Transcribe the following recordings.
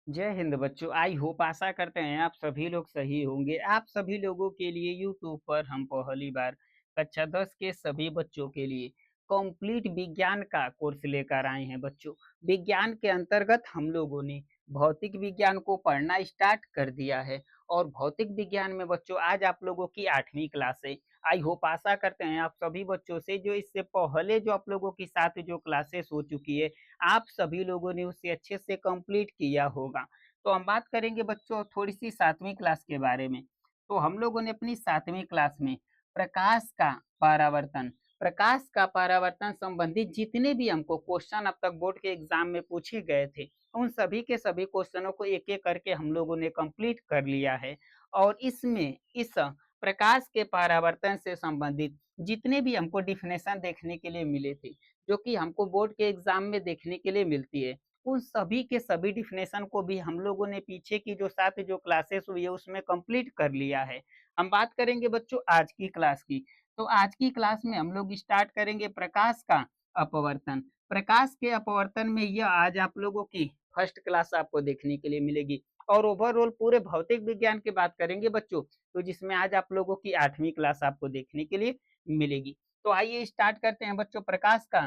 जय हिंद बच्चों। I hope आशा करते हैं आप सभी लोग सही होंगे। आप सभी लोगों के लिए यूट्यूब पर हम पहली बार कक्षा 10 के सभी बच्चों के लिए कंप्लीट विज्ञान का कोर्स लेकर आए हैं बच्चों। विज्ञान के अंतर्गत हम लोगों ने भौतिक विज्ञान को पढ़ना स्टार्ट कर दिया है और भौतिक विज्ञान में बच्चों आज आप लोगों की 8वीं क्लास है। आई होप आशा करते हैं आप सभी बच्चों से जो इससे पहले जो आप लोगों के साथ जो क्लासेस हो चुकी है आप सभी लोगों ने उसे अच्छे से कंप्लीट किया होगा। तो हम बात करेंगे बच्चों थोड़ी-सी 7वीं क्लास के बारे में। तो हम लोगों ने अपनी 7वीं क्लास में प्रकाश का परावर्तन प्रकाश का परावर्तन संबंधित जितने भी हमको क्वेश्चन अब तक बोर्ड के एग्जाम में पूछे गए थे, उन सभी के सभी क्वेश्चनों को एक-एक करके हम लोगों ने कंप्लीट कर लिया है। और इसमें इस प्रकाश के परावर्तन से संबंधित जितने भी हमको डेफिनेशन देखने के लिए मिले थे, जो कि हमको बोर्ड के एग्जाम में देखने के लिए मिलती है, उन सभी के सभी डेफिनेशन को भी हम लोगों ने पीछे की जो 7 जो क्लासेस हुई है उसमें कंप्लीट कर लिया है। हम बात करेंगे बच्चों आज की क्लास की। तो आज की क्लास में हम लोग स्टार्ट करेंगे प्रकाश का अपवर्तन। प्रकाश के अपवर्तन में यह आज आप लोगों की फर्स्ट क्लास आपको देखने के लिए मिलेगी। और ओवरऑल पूरे भौतिक विज्ञान की बात करेंगे बच्चों, तो जिसमें आज आप लोगों की 8वीं क्लास आपको देखने के लिए मिलेगी। तो आइए स्टार्ट करते हैं बच्चों प्रकाश का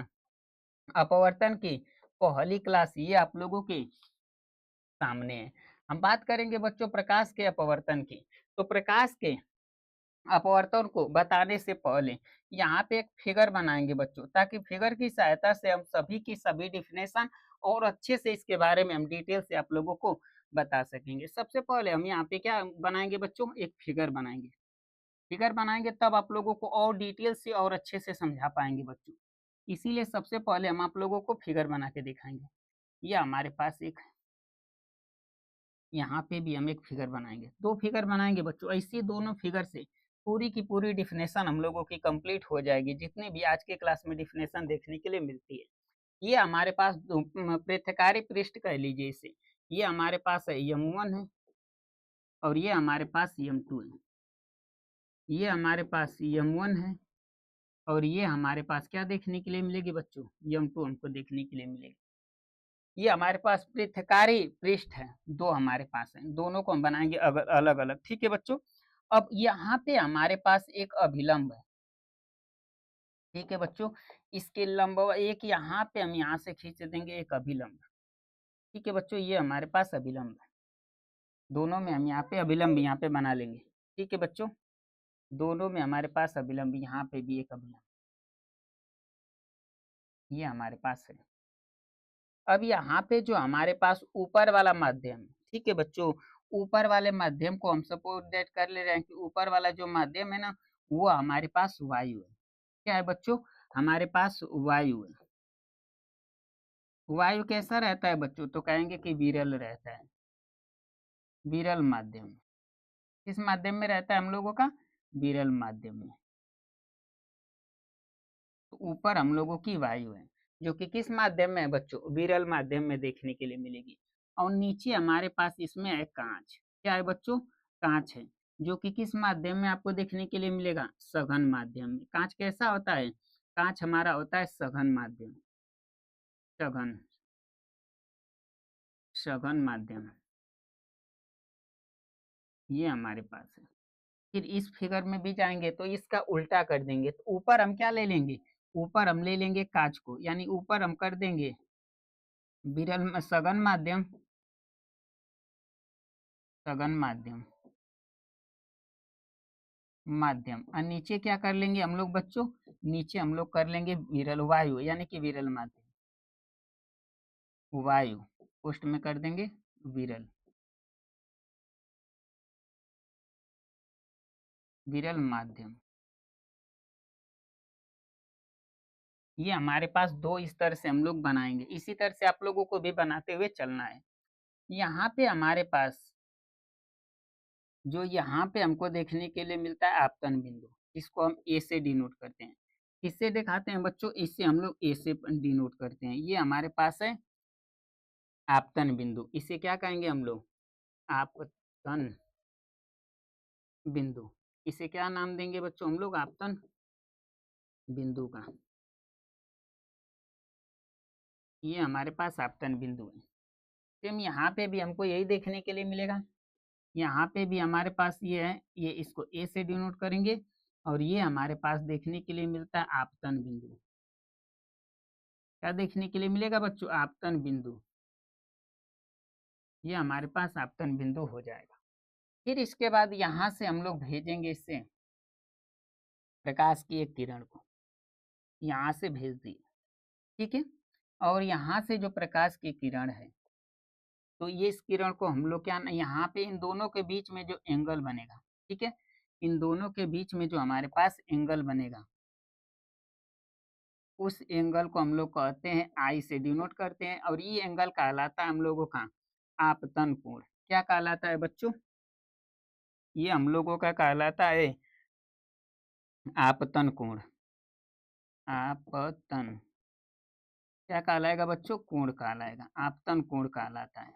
अपवर्तन की पहली क्लास ये आप लोगों के सामने है। हम बात करेंगे बच्चों प्रकाश के अपवर्तन की। तो प्रकाश के अपवर्तन को बताने से पहले यहाँ पे एक फिगर बनाएंगे बच्चों, ताकि फिगर की सहायता से हम सभी की सभी डिफिनेशन और अच्छे से इसके बारे में हम डिटेल से आप लोगों को बता सकेंगे। सबसे पहले हम यहाँ पे क्या बनाएंगे बच्चों, एक फिगर बनाएंगे। फिगर बनाएँगे तब आप लोगों को और डिटेल से और अच्छे से समझा पाएँगे बच्चों। इसीलिए सबसे पहले हम आप लोगों को फिगर बना के दिखाएँगे। ये हमारे पास एक यहाँ पे भी हम एक फिगर बनाएँगे, 2 फिगर बनाएँगे बच्चों। ऐसे दोनों फिगर से पूरी की पूरी डेफिनेशन हम लोगों की कंप्लीट हो जाएगी, जितने भी आज के क्लास में डेफिनेशन देखने के लिए मिलती है। ये हमारे पास पृथकारी पृष्ठ कह लीजिए इसे। ये हमारे पास है M1 है और ये हमारे पास M2 है। ये हमारे पास M1 है और ये हमारे पास क्या देखने के लिए मिलेगी बच्चों, M2 हमको देखने के लिए मिलेगी। ये हमारे पास पृथकारी पृष्ठ है, 2 हमारे पास है, दोनों को हम बनाएँगे अलग-अलग, ठीक है बच्चों? अब यहाँ पे हमारे पास एक अभिलंब है, ठीक है बच्चों? इसके लंब एक यहाँ पे हम यहाँ से खींच देंगे एक अभिलंब, ठीक है बच्चों? ये हमारे पास अभिलंब है, दोनों में हम यहाँ पे अभिलंब यहाँ पे बना लेंगे, ठीक है बच्चों? दोनों में हमारे पास अभिलंब, यहाँ पे भी एक अभिलंब, ये हमारे पास है। अब यहाँ पे जो हमारे पास ऊपर वाला माध्यम है, ठीक है बच्चों, ऊपर वाले माध्यम को हम सपोज दैट कर ले रहे हैं कि ऊपर वाला जो माध्यम है ना, वो हमारे पास वायु है। क्या है बच्चों? हमारे पास वायु है। वायु कैसा रहता है बच्चों? तो कहेंगे कि विरल रहता है, विरल माध्यम। किस माध्यम में रहता है हम लोगों का? विरल माध्यम में। तो ऊपर हम लोगों की वायु है, जो कि किस माध्यम में है बच्चों? विरल माध्यम में देखने के लिए मिलेगी। और नीचे हमारे पास इसमें है कांच। क्या है बच्चों? कांच है, जो कि किस माध्यम में आपको देखने के लिए मिलेगा? सघन माध्यम में। कांच कैसा होता है? कांच हमारा होता है सघन माध्यम, सघन, सघन माध्यम, ये हमारे पास है। फिर इस फिगर में भी जाएंगे तो इसका उल्टा कर देंगे, तो ऊपर हम क्या ले लेंगे? ऊपर हम ले लेंगे कांच को, यानी ऊपर हम कर देंगे विरल सघन माध्यम, सघन माध्यम, माध्यम। और नीचे क्या कर लेंगे हम लोग बच्चों? नीचे हम लोग कर लेंगे विरल वायु, यानी कि विरल माध्यम, वायु। पोस्ट में कर देंगे विरल, विरल माध्यम। ये हमारे पास 2 इस तरह से हम लोग बनाएंगे। इसी तरह से आप लोगों को भी बनाते हुए चलना है। यहाँ पे हमारे पास जो यहाँ पे हमको देखने के लिए मिलता है आपतन बिंदु, इसको हम ए से डिनोट करते हैं। किससे दिखाते हैं बच्चों? इससे हम लोग ए से डिनोट करते हैं। ये हमारे पास है आपतन बिंदु। इसे क्या कहेंगे हम लोग? आपतन बिंदु। इसे क्या नाम देंगे बच्चों हम लोग? आपतन बिंदु का। ये हमारे पास आपतन बिंदु है। सेम यहाँ पे भी हमको यही देखने के लिए मिलेगा। यहाँ पे भी हमारे पास ये है, ये इसको ए से डिनोट करेंगे और ये हमारे पास देखने के लिए मिलता है आपतन बिंदु। क्या देखने के लिए मिलेगा बच्चों? आपतन बिंदु। ये हमारे पास आपतन बिंदु हो जाएगा। फिर इसके बाद यहाँ से हम लोग भेजेंगे इससे प्रकाश की एक किरण को, यहाँ से भेज दिए, ठीक है। और यहाँ से जो प्रकाश की किरण है, तो ये इस किरण को हम लोग क्या, यहाँ पे इन दोनों के बीच में जो एंगल बनेगा, ठीक है, इन दोनों के बीच में जो हमारे पास एंगल बनेगा, उस एंगल को हम लोग कहते हैं आई से डिनोट करते हैं। और ये एंगल कहलाता है हम लोगों का आपतन कोण। क्या कहलाता है बच्चों? ये हम लोगों का कहलाता है आपतन कोण। आपतन क्या कहलाएगा बच्चों? कोण कहलाएगा, आपतन कोण कहलाता है।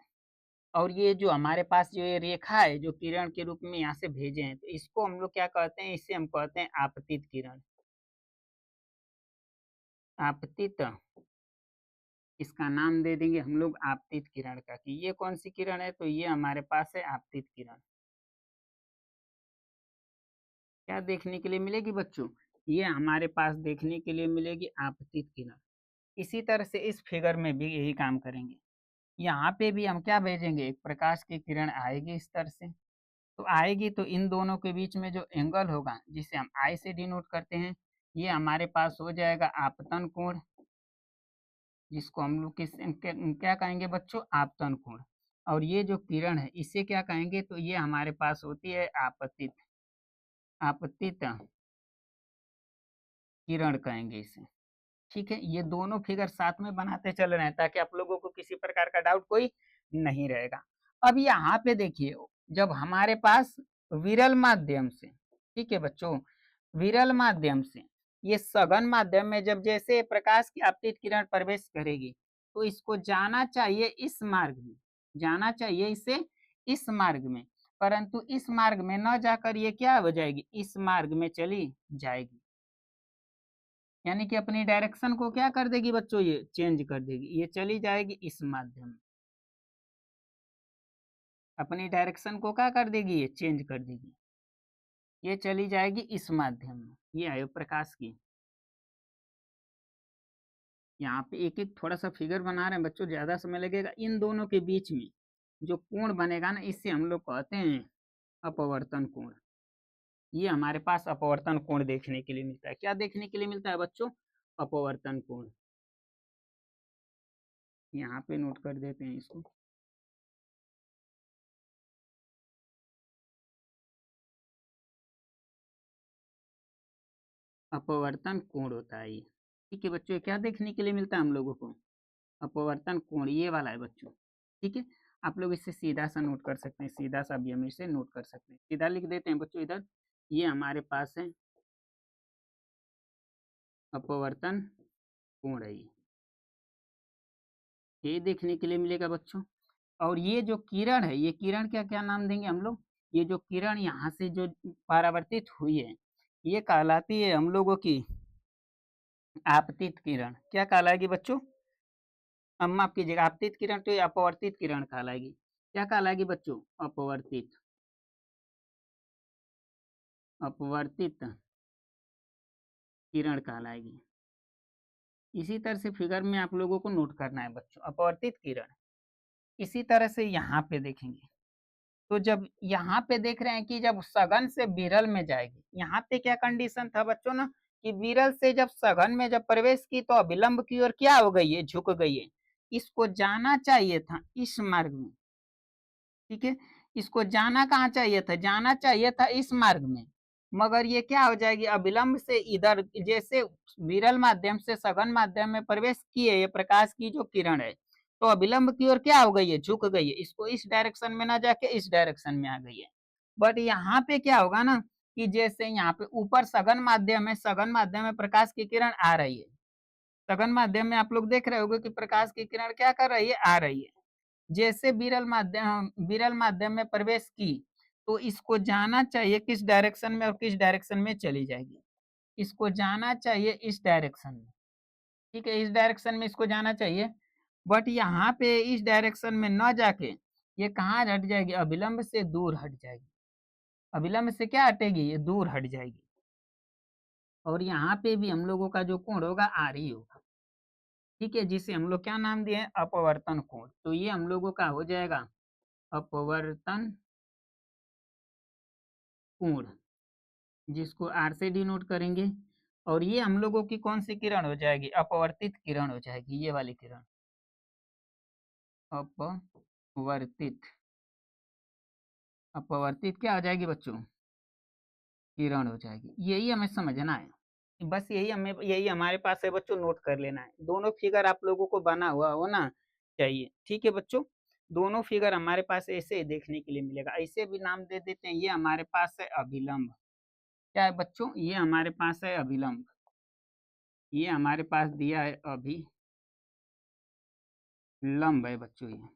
और ये जो हमारे पास जो ये रेखा है, जो किरण के रूप में यहाँ से भेजे हैं, तो इसको हम लोग क्या कहते हैं? इसे हम कहते हैं आपतित किरण। आपतित, इसका नाम दे देंगे हम लोग आपतित किरण का, कि ये कौन सी किरण है? तो ये हमारे पास है आपतित किरण। क्या देखने के लिए मिलेगी बच्चों? ये हमारे पास देखने के लिए मिलेगी आपतित किरण। इसी तरह से इस फिगर में भी यही काम करेंगे। यहाँ पे भी हम क्या भेजेंगे? एक प्रकाश की किरण आएगी इस तरह से, तो आएगी तो इन दोनों के बीच में जो एंगल होगा, जिसे हम आई से डिनोट करते हैं, ये हमारे पास हो जाएगा आपतन कोण, जिसको हम लोग क्या कहेंगे बच्चों? आपतन कोण। और ये जो किरण है, इसे क्या कहेंगे? तो ये हमारे पास होती है आपतित, आपतित किरण कहेंगे इसे, ठीक है। ये दोनों फिगर साथ में बनाते चल रहे हैं ताकि आप लोगों को किसी प्रकार का डाउट कोई नहीं रहेगा। अब यहाँ पे देखिए, जब हमारे पास विरल माध्यम से, ठीक है बच्चों, विरल माध्यम से ये सघन माध्यम में जब जैसे प्रकाश की आपतित किरण प्रवेश करेगी, तो इसको जाना चाहिए इस मार्ग में, जाना चाहिए इसे इस मार्ग में, परंतु इस मार्ग में न जाकर ये क्या हो जाएगी? इस मार्ग में चली जाएगी। यानी कि अपनी डायरेक्शन को क्या कर देगी बच्चों? ये चेंज कर देगी, ये चली जाएगी इस माध्यम में, अपनी डायरेक्शन को क्या कर देगी? ये चेंज कर देगी, ये चली जाएगी इस माध्यम में। ये आयो प्रकाश की। यहाँ पे एक एक थोड़ा सा फिगर बना रहे हैं बच्चों, ज्यादा समय लगेगा। इन दोनों के बीच में जो कोण बनेगा ना, इससे हम लोग कहते हैं अपवर्तन कोण। ये हमारे पास अपवर्तन कोण देखने के लिए मिलता है। क्या देखने के लिए मिलता है बच्चों? अपवर्तन कोण। यहाँ पे नोट कर देते हैं इसको। अपवर्तन कोण होता है ये, ठीक है बच्चों। क्या देखने के लिए मिलता है हम लोगों को? अपवर्तन कोण, ये वाला है बच्चों, ठीक है। आप लोग इसे सीधा सा नोट कर सकते हैं, सीधा सा भी हम इसे नोट कर सकते हैं। सीधा लिख देते हैं बच्चों इधर। ये हमारे पास है अपवर्तन कोण है, ये देखने के लिए मिलेगा बच्चों। और ये जो किरण है, ये किरण क्या क्या नाम देंगे हम लोग? ये जो किरण यहाँ से जो परावर्तित हुई है, ये कहलाती है हम लोगों की आपतित किरण। क्या कहलाएगी बच्चों? अब माफ कीजिएगा, आपतित किरण तो ये अपवर्तित किरण कहलाएगी। क्या कहलाएगी बच्चों? अपवर्तित, अपवर्तित किरण कहलाएगी। इसी तरह से फिगर में आप लोगों को नोट करना है बच्चों, अपवर्तित किरण। इसी तरह से यहाँ पे देखेंगे, तो जब यहाँ पे देख रहे हैं कि जब सघन से विरल में जाएगी, यहाँ पे क्या कंडीशन था बच्चों ना, कि विरल से जब सघन में जब प्रवेश की, तो अभिलंब की ओर क्या हो गई है? झुक गई है। इसको जाना चाहिए था इस मार्ग में, ठीक है। इसको जाना कहाँ चाहिए था? जाना चाहिए था इस मार्ग में, मगर ये क्या हो जाएगी? अविलंब से इधर, जैसे विरल माध्यम से सघन माध्यम में प्रवेश किए ये प्रकाश की जो किरण है, तो अविलंब की ओर क्या हो गई है? झुक गई है। इसको इस डायरेक्शन में ना जाके इस डायरेक्शन में आ गई है। बट यहाँ पे क्या होगा ना, कि जैसे यहाँ पे ऊपर सघन माध्यम है, सघन माध्यम में प्रकाश की किरण आ रही है, सघन माध्यम में आप लोग देख रहे होंगे कि प्रकाश की किरण क्या कर रही है? आ रही है। जैसे विरल माध्यम में प्रवेश की, तो इसको जाना चाहिए किस डायरेक्शन में, और किस डायरेक्शन में चली जाएगी? इसको जाना चाहिए इस डायरेक्शन में, ठीक है, इस डायरेक्शन में इसको जाना चाहिए। बट यहाँ पे इस डायरेक्शन में न जाके ये कहाँ हट जाएगी, अभिलंब से दूर हट जाएगी। अभिलंब से क्या हटेगी, ये दूर हट जाएगी। और यहाँ पे भी हम लोगों का जो कोण होगा आर ही होगा, ठीक है, जिसे हम लोग क्या नाम दिए हैं, अपवर्तन कोण। तो ये हम लोगों का हो जाएगा अपवर्तन कोण, जिसको आर से डिनोट करेंगे। और ये हम लोगों की कौन सी किरण हो जाएगी, अपवर्तित किरण हो जाएगी, ये वाली किरण अपवर्तित। अपवर्तित क्या हो जाएगी बच्चों, किरण हो जाएगी। यही हमें समझना है, बस यही हमारे पास है बच्चों, नोट कर लेना है। दोनों फिगर आप लोगों को बना हुआ होना चाहिए, ठीक है बच्चों। दोनों फिगर हमारे पास ऐसे ही देखने के लिए मिलेगा, ऐसे भी नाम दे देते हैं। ये हमारे पास है अभिलंब, क्या है बच्चों, ये हमारे पास है अभिलंब, ये हमारे पास दिया है अभिलंब है बच्चों, ये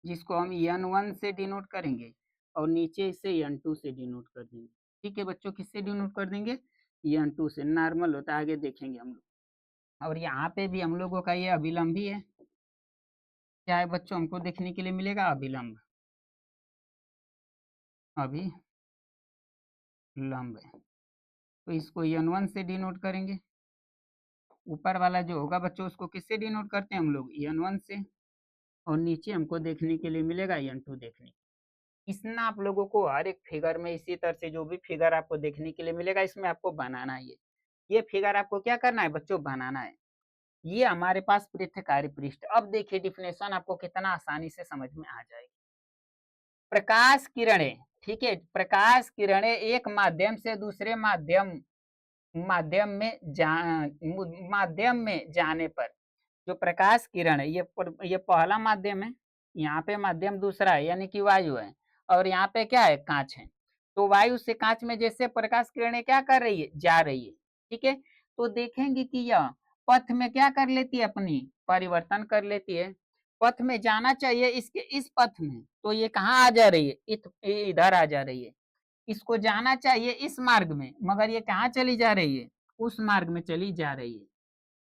जिसको हम n1 से डिनोट करेंगे और नीचे इसे n2 से डिनोट कर देंगे। ठीक है बच्चों, किससे डिनोट कर देंगे, n2 से। नॉर्मल होता है, आगे देखेंगे हम लोग। और यहाँ पे भी हम लोगों का ये अभिलंब ही है, क्या है बच्चों, हमको देखने के लिए मिलेगा अभिलंब, अभिलंब है। तो इसको n1 से डिनोट करेंगे। ऊपर वाला जो होगा बच्चों, उसको किससे डिनोट करते हैं हम लोग, n1 से। और नीचे हमको देखने के लिए मिलेगा n2 देखने। इसमें आप लोगों को हर एक फिगर में इसी तरह से जो भी फिगर आपको देखने के लिए मिलेगा, इसमें आपको बनाना है। ये फिगर आपको क्या करना है बच्चों, बनाना है। ये हमारे पास पृथ्वी पृष्ठ। अब देखिए डिफिनेशन आपको कितना आसानी से समझ में आ जाएगी। प्रकाश किरणें, ठीक है, प्रकाश किरणें एक माध्यम से दूसरे माध्यम में माध्यम में जाने पर जो प्रकाश किरण है, ये पहला माध्यम है, यहाँ पे माध्यम दूसरा है यानी कि वायु है, और यहाँ पे क्या है, कांच है। तो वायु से कांच में जैसे प्रकाश किरणें क्या कर रही है, जा रही है, ठीक है। तो देखेंगे कि यह पथ में क्या कर लेती है, अपनी परिवर्तन कर लेती है। पथ में जाना चाहिए इसके इस पथ में, तो ये कहाँ आ जा रही है, इधर आ जा रही है। इसको जाना चाहिए इस मार्ग में, मगर ये कहाँ चली जा रही है, उस मार्ग में चली जा रही है,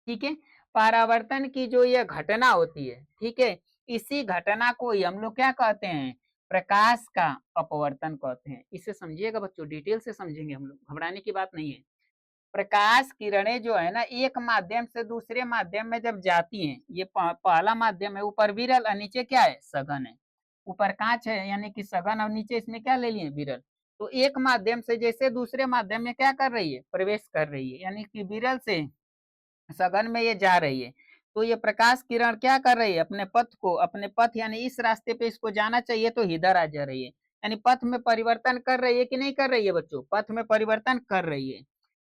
ठीक है। परावर्तन की जो ये घटना होती है, ठीक है, इसी घटना को ही हम लोग क्या कहते हैं, प्रकाश का अपवर्तन कहते हैं। इसे समझिएगा बच्चों, डिटेल से समझेंगे हम लोग, घबराने की बात नहीं है। प्रकाश किरणें जो है ना, एक माध्यम से दूसरे माध्यम में जब जाती हैं, ये पहला माध्यम है, ऊपर विरल और नीचे क्या है, सघन है। ऊपर कांच है यानी कि सघन, और नीचे इसमें क्या ले लिए, विरल। तो एक माध्यम से जैसे दूसरे माध्यम में क्या कर रही है, प्रवेश कर रही है, यानी कि विरल से सघन में ये जा रही है। तो ये प्रकाश किरण क्या कर रही है, अपने पथ को, अपने पथ यानी इस रास्ते पे इसको जाना चाहिए, तो इधर आ जा रही है। यानी पथ में परिवर्तन कर रही है कि नहीं कर रही है बच्चों, पथ में परिवर्तन कर रही है।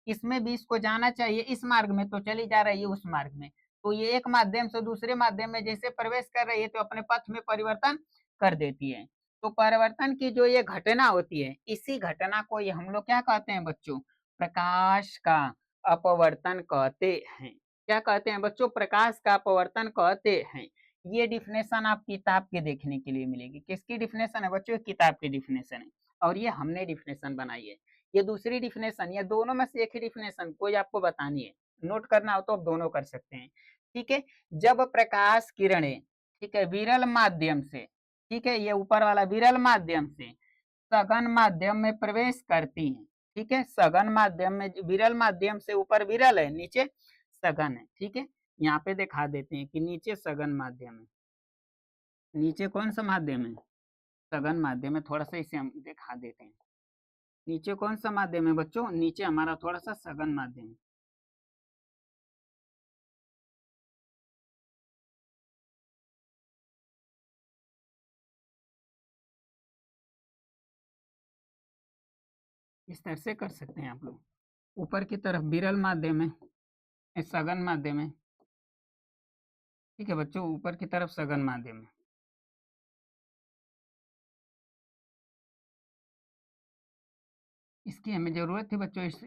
इसमें भी इसको जाना चाहिए इस मार्ग में, तो चली जा रही है उस मार्ग में। तो ये एक माध्यम से दूसरे माध्यम में जैसे प्रवेश कर रही है, तो अपने पथ में परिवर्तन कर देती है। तो परिवर्तन की जो ये घटना होती है, इसी घटना को ये हम लोग क्या कहते हैं बच्चों, प्रकाश का अपवर्तन कहते हैं। क्या कहते हैं बच्चों, प्रकाश का अपवर्तन कहते हैं। ये डिफिनेशन आप किताब के देखने के लिए मिलेगी। किसकी डिफिनेशन है बच्चों, किताब की डिफिनेशन है, और ये हमने डिफिनेशन बनाई है। ये दूसरी डिफिनेशन, ये दोनों में से एक ही डिफिनेशन कोई आपको बतानी है, नोट करना हो तो आप दोनों कर सकते हैं, ठीक है। जब प्रकाश किरणें, ठीक है, विरल माध्यम से, ठीक है, ये ऊपर वाला विरल माध्यम से सघन माध्यम में प्रवेश करती हैं, ठीक है। सघन माध्यम में, विरल माध्यम से ऊपर विरल है, नीचे सघन है, ठीक है। यहाँ पे दिखा देते हैं कि नीचे सघन माध्यम है, नीचे कौन सा माध्यम है, सघन माध्यम है। थोड़ा सा इसे हम दिखा देते हैं, नीचे कौन सा माध्यम है बच्चों, नीचे हमारा थोड़ा सा सघन माध्यम है। इस तरह से कर सकते हैं आप लोग। ऊपर की तरफ विरल माध्यम है, सघन माध्यम है, ठीक है बच्चों, ऊपर की तरफ सघन माध्यम है। इसकी हमें जरूरत थी बच्चों इस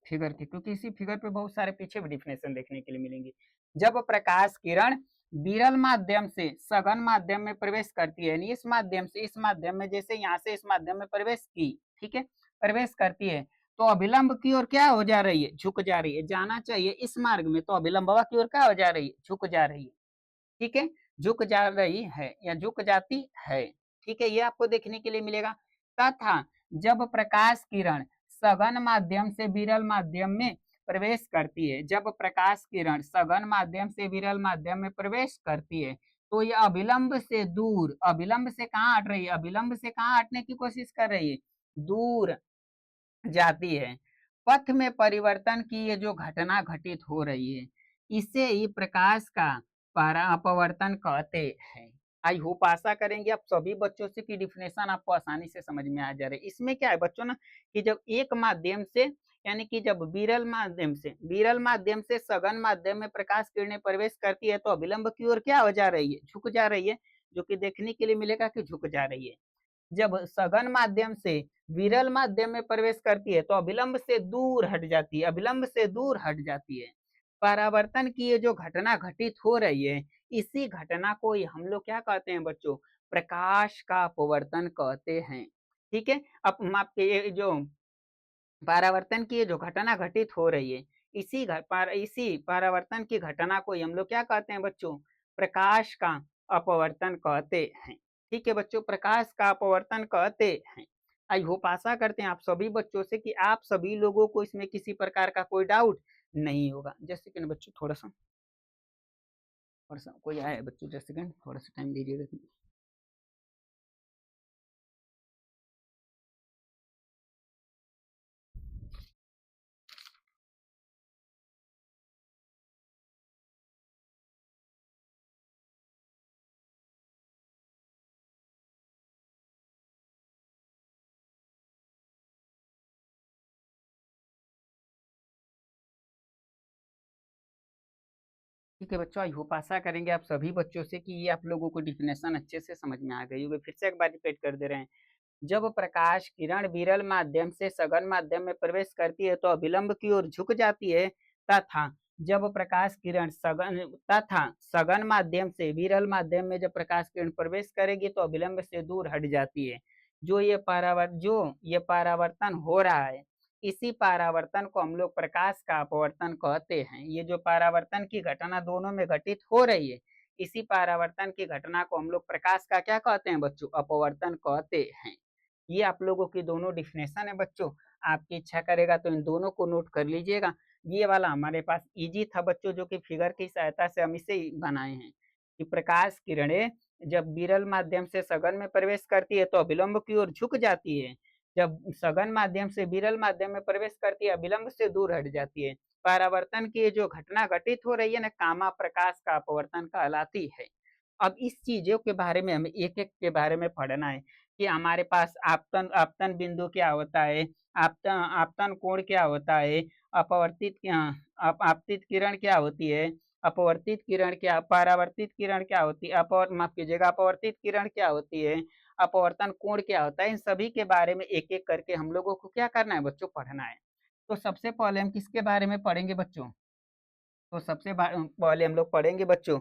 फिगर की, क्योंकि इसी फिगर पे बहुत सारे पीछे भी डिफिनेशन देखने के लिए मिलेंगे। जब प्रकाश किरण विरल माध्यम से सघन माध्यम में प्रवेश करती है, इस माध्यम से इस माध्यम में, जैसे यहाँ से इस माध्यम में प्रवेश की, ठीक है, प्रवेश करती है, तो अभिलंब की ओर क्या हो जा रही है, झुक जा रही है। जाना चाहिए इस मार्ग में, तो अभिलंबवा की ओर क्या हो जा रही है, झुक जा रही है। ठीक है, झुक जा रही है या झुक जाती है। ठीक है, ये आपको देखने के लिए मिलेगा। तथा जब प्रकाश किरण सघन माध्यम से विरल माध्यम में प्रवेश करती है, जब प्रकाश किरण सघन माध्यम से विरल माध्यम में प्रवेश करती है, तो ये अभिलंब से दूर, अभिलंब से कहाँ हट रही है, अभिलंब से कहाँ हटने की कोशिश कर रही है, दूर जाती है। पथ में परिवर्तन की ये जो घटना घटित हो रही है, इसे ही प्रकाश का परापवर्तन कहते हैं। आई होप आशा करेंगे आप सभी बच्चों से कि डिफिनेशन आपको आसानी से समझ में आ जा रही है। इसमें क्या है बच्चों ना, कि जब एक माध्यम से, यानी कि जब विरल माध्यम से सघन माध्यम में प्रकाश किरणें प्रवेश करती है, तो अभिलंब की ओर क्या हो जा रही है, झुक जा रही है, जो कि देखने के लिए मिलेगा कि झुक जा रही है। जब सघन माध्यम से विरल माध्यम में प्रवेश करती है, तो अभिलंब से दूर हट जाती है, अभिलंब से दूर हट जाती है। परावर्तन की ये जो घटना घटित हो रही है, इसी घटना को ही हम लोग क्या कहते हैं बच्चों, प्रकाश का अपवर्तन कहते हैं। ठीक है, अब आपके ये जो परावर्तन की ये जो घटना घटित हो रही है, इसी परावर्तन की घटना को ही हम लोग क्या कहते हैं बच्चों, प्रकाश का अपवर्तन कहते हैं। ठीक है बच्चों, प्रकाश का अपवर्तन कहते हैं। आई होप आशा करते हैं आप सभी बच्चों से कि आप सभी लोगों को इसमें किसी प्रकार का कोई डाउट नहीं होगा। जस्ट सेकंड बच्चों, थोड़ा सा कोई आया है बच्चों, जस्ट सेकंड, थोड़ा सा टाइम दीजिएगा। ठीक है बच्चों, आई होप आशा करेंगे आप सभी बच्चों से कि ये आप लोगों को डिफिनेशन अच्छे से समझ में आ गई होगी। फिर से एक बार रिपीट कर दे रहे हैं। जब प्रकाश किरण विरल माध्यम से सघन माध्यम में प्रवेश करती है, तो अभिलंब की ओर झुक जाती है। तथा जब प्रकाश किरण सघन माध्यम से विरल माध्यम में जब प्रकाश किरण प्रवेश करेगी, तो अभिलंब से दूर हट जाती है। जो ये परावर्तन हो रहा है, इसी परावर्तन को हम लोग प्रकाश का अपवर्तन कहते हैं। ये जो परावर्तन की घटना दोनों में घटित हो रही है, इसी परावर्तन की घटना को हम लोग प्रकाश का क्या कहते हैं बच्चों, अपवर्तन कहते हैं। ये आप लोगों की दोनों डिफिनेशन है बच्चों। आपकी इच्छा करेगा तो इन दोनों को नोट कर लीजिएगा। ये वाला हमारे पास इजी था बच्चों, जो कि फिगर की सहायता से हम इसे ही बनाए हैं कि प्रकाश किरणें जब विरल माध्यम से सघन में प्रवेश करती है, तो अभिलंब की ओर झुक जाती है। जब सघन माध्यम से विरल माध्यम में प्रवेश करती है, अभिलंब से दूर हट जाती है। परावर्तन की जो घटना घटित हो रही है ना, कामा प्रकाश का अपवर्तन कहलाती है। अब इस चीजों के बारे में हमें एक एक के बारे में पढ़ना है कि हमारे पास आपतन आपतन बिंदु क्या होता है, आपतन आपतन कोण क्या होता है, आपतित किरण क्या होती है, अपवर्तित किरण क्या, परावर्तित किरण क्या होती है, माफ कीजिएगा, अपवर्तित किरण क्या होती है, अपवर्तन कोण क्या होता है। इन सभी के बारे में एक एक करके हम लोगों को क्या करना है बच्चों, पढ़ना है। तो सबसे पहले हम किसके बारे में पढ़ेंगे बच्चों, तो पहले हम लोग पढ़ेंगे बच्चों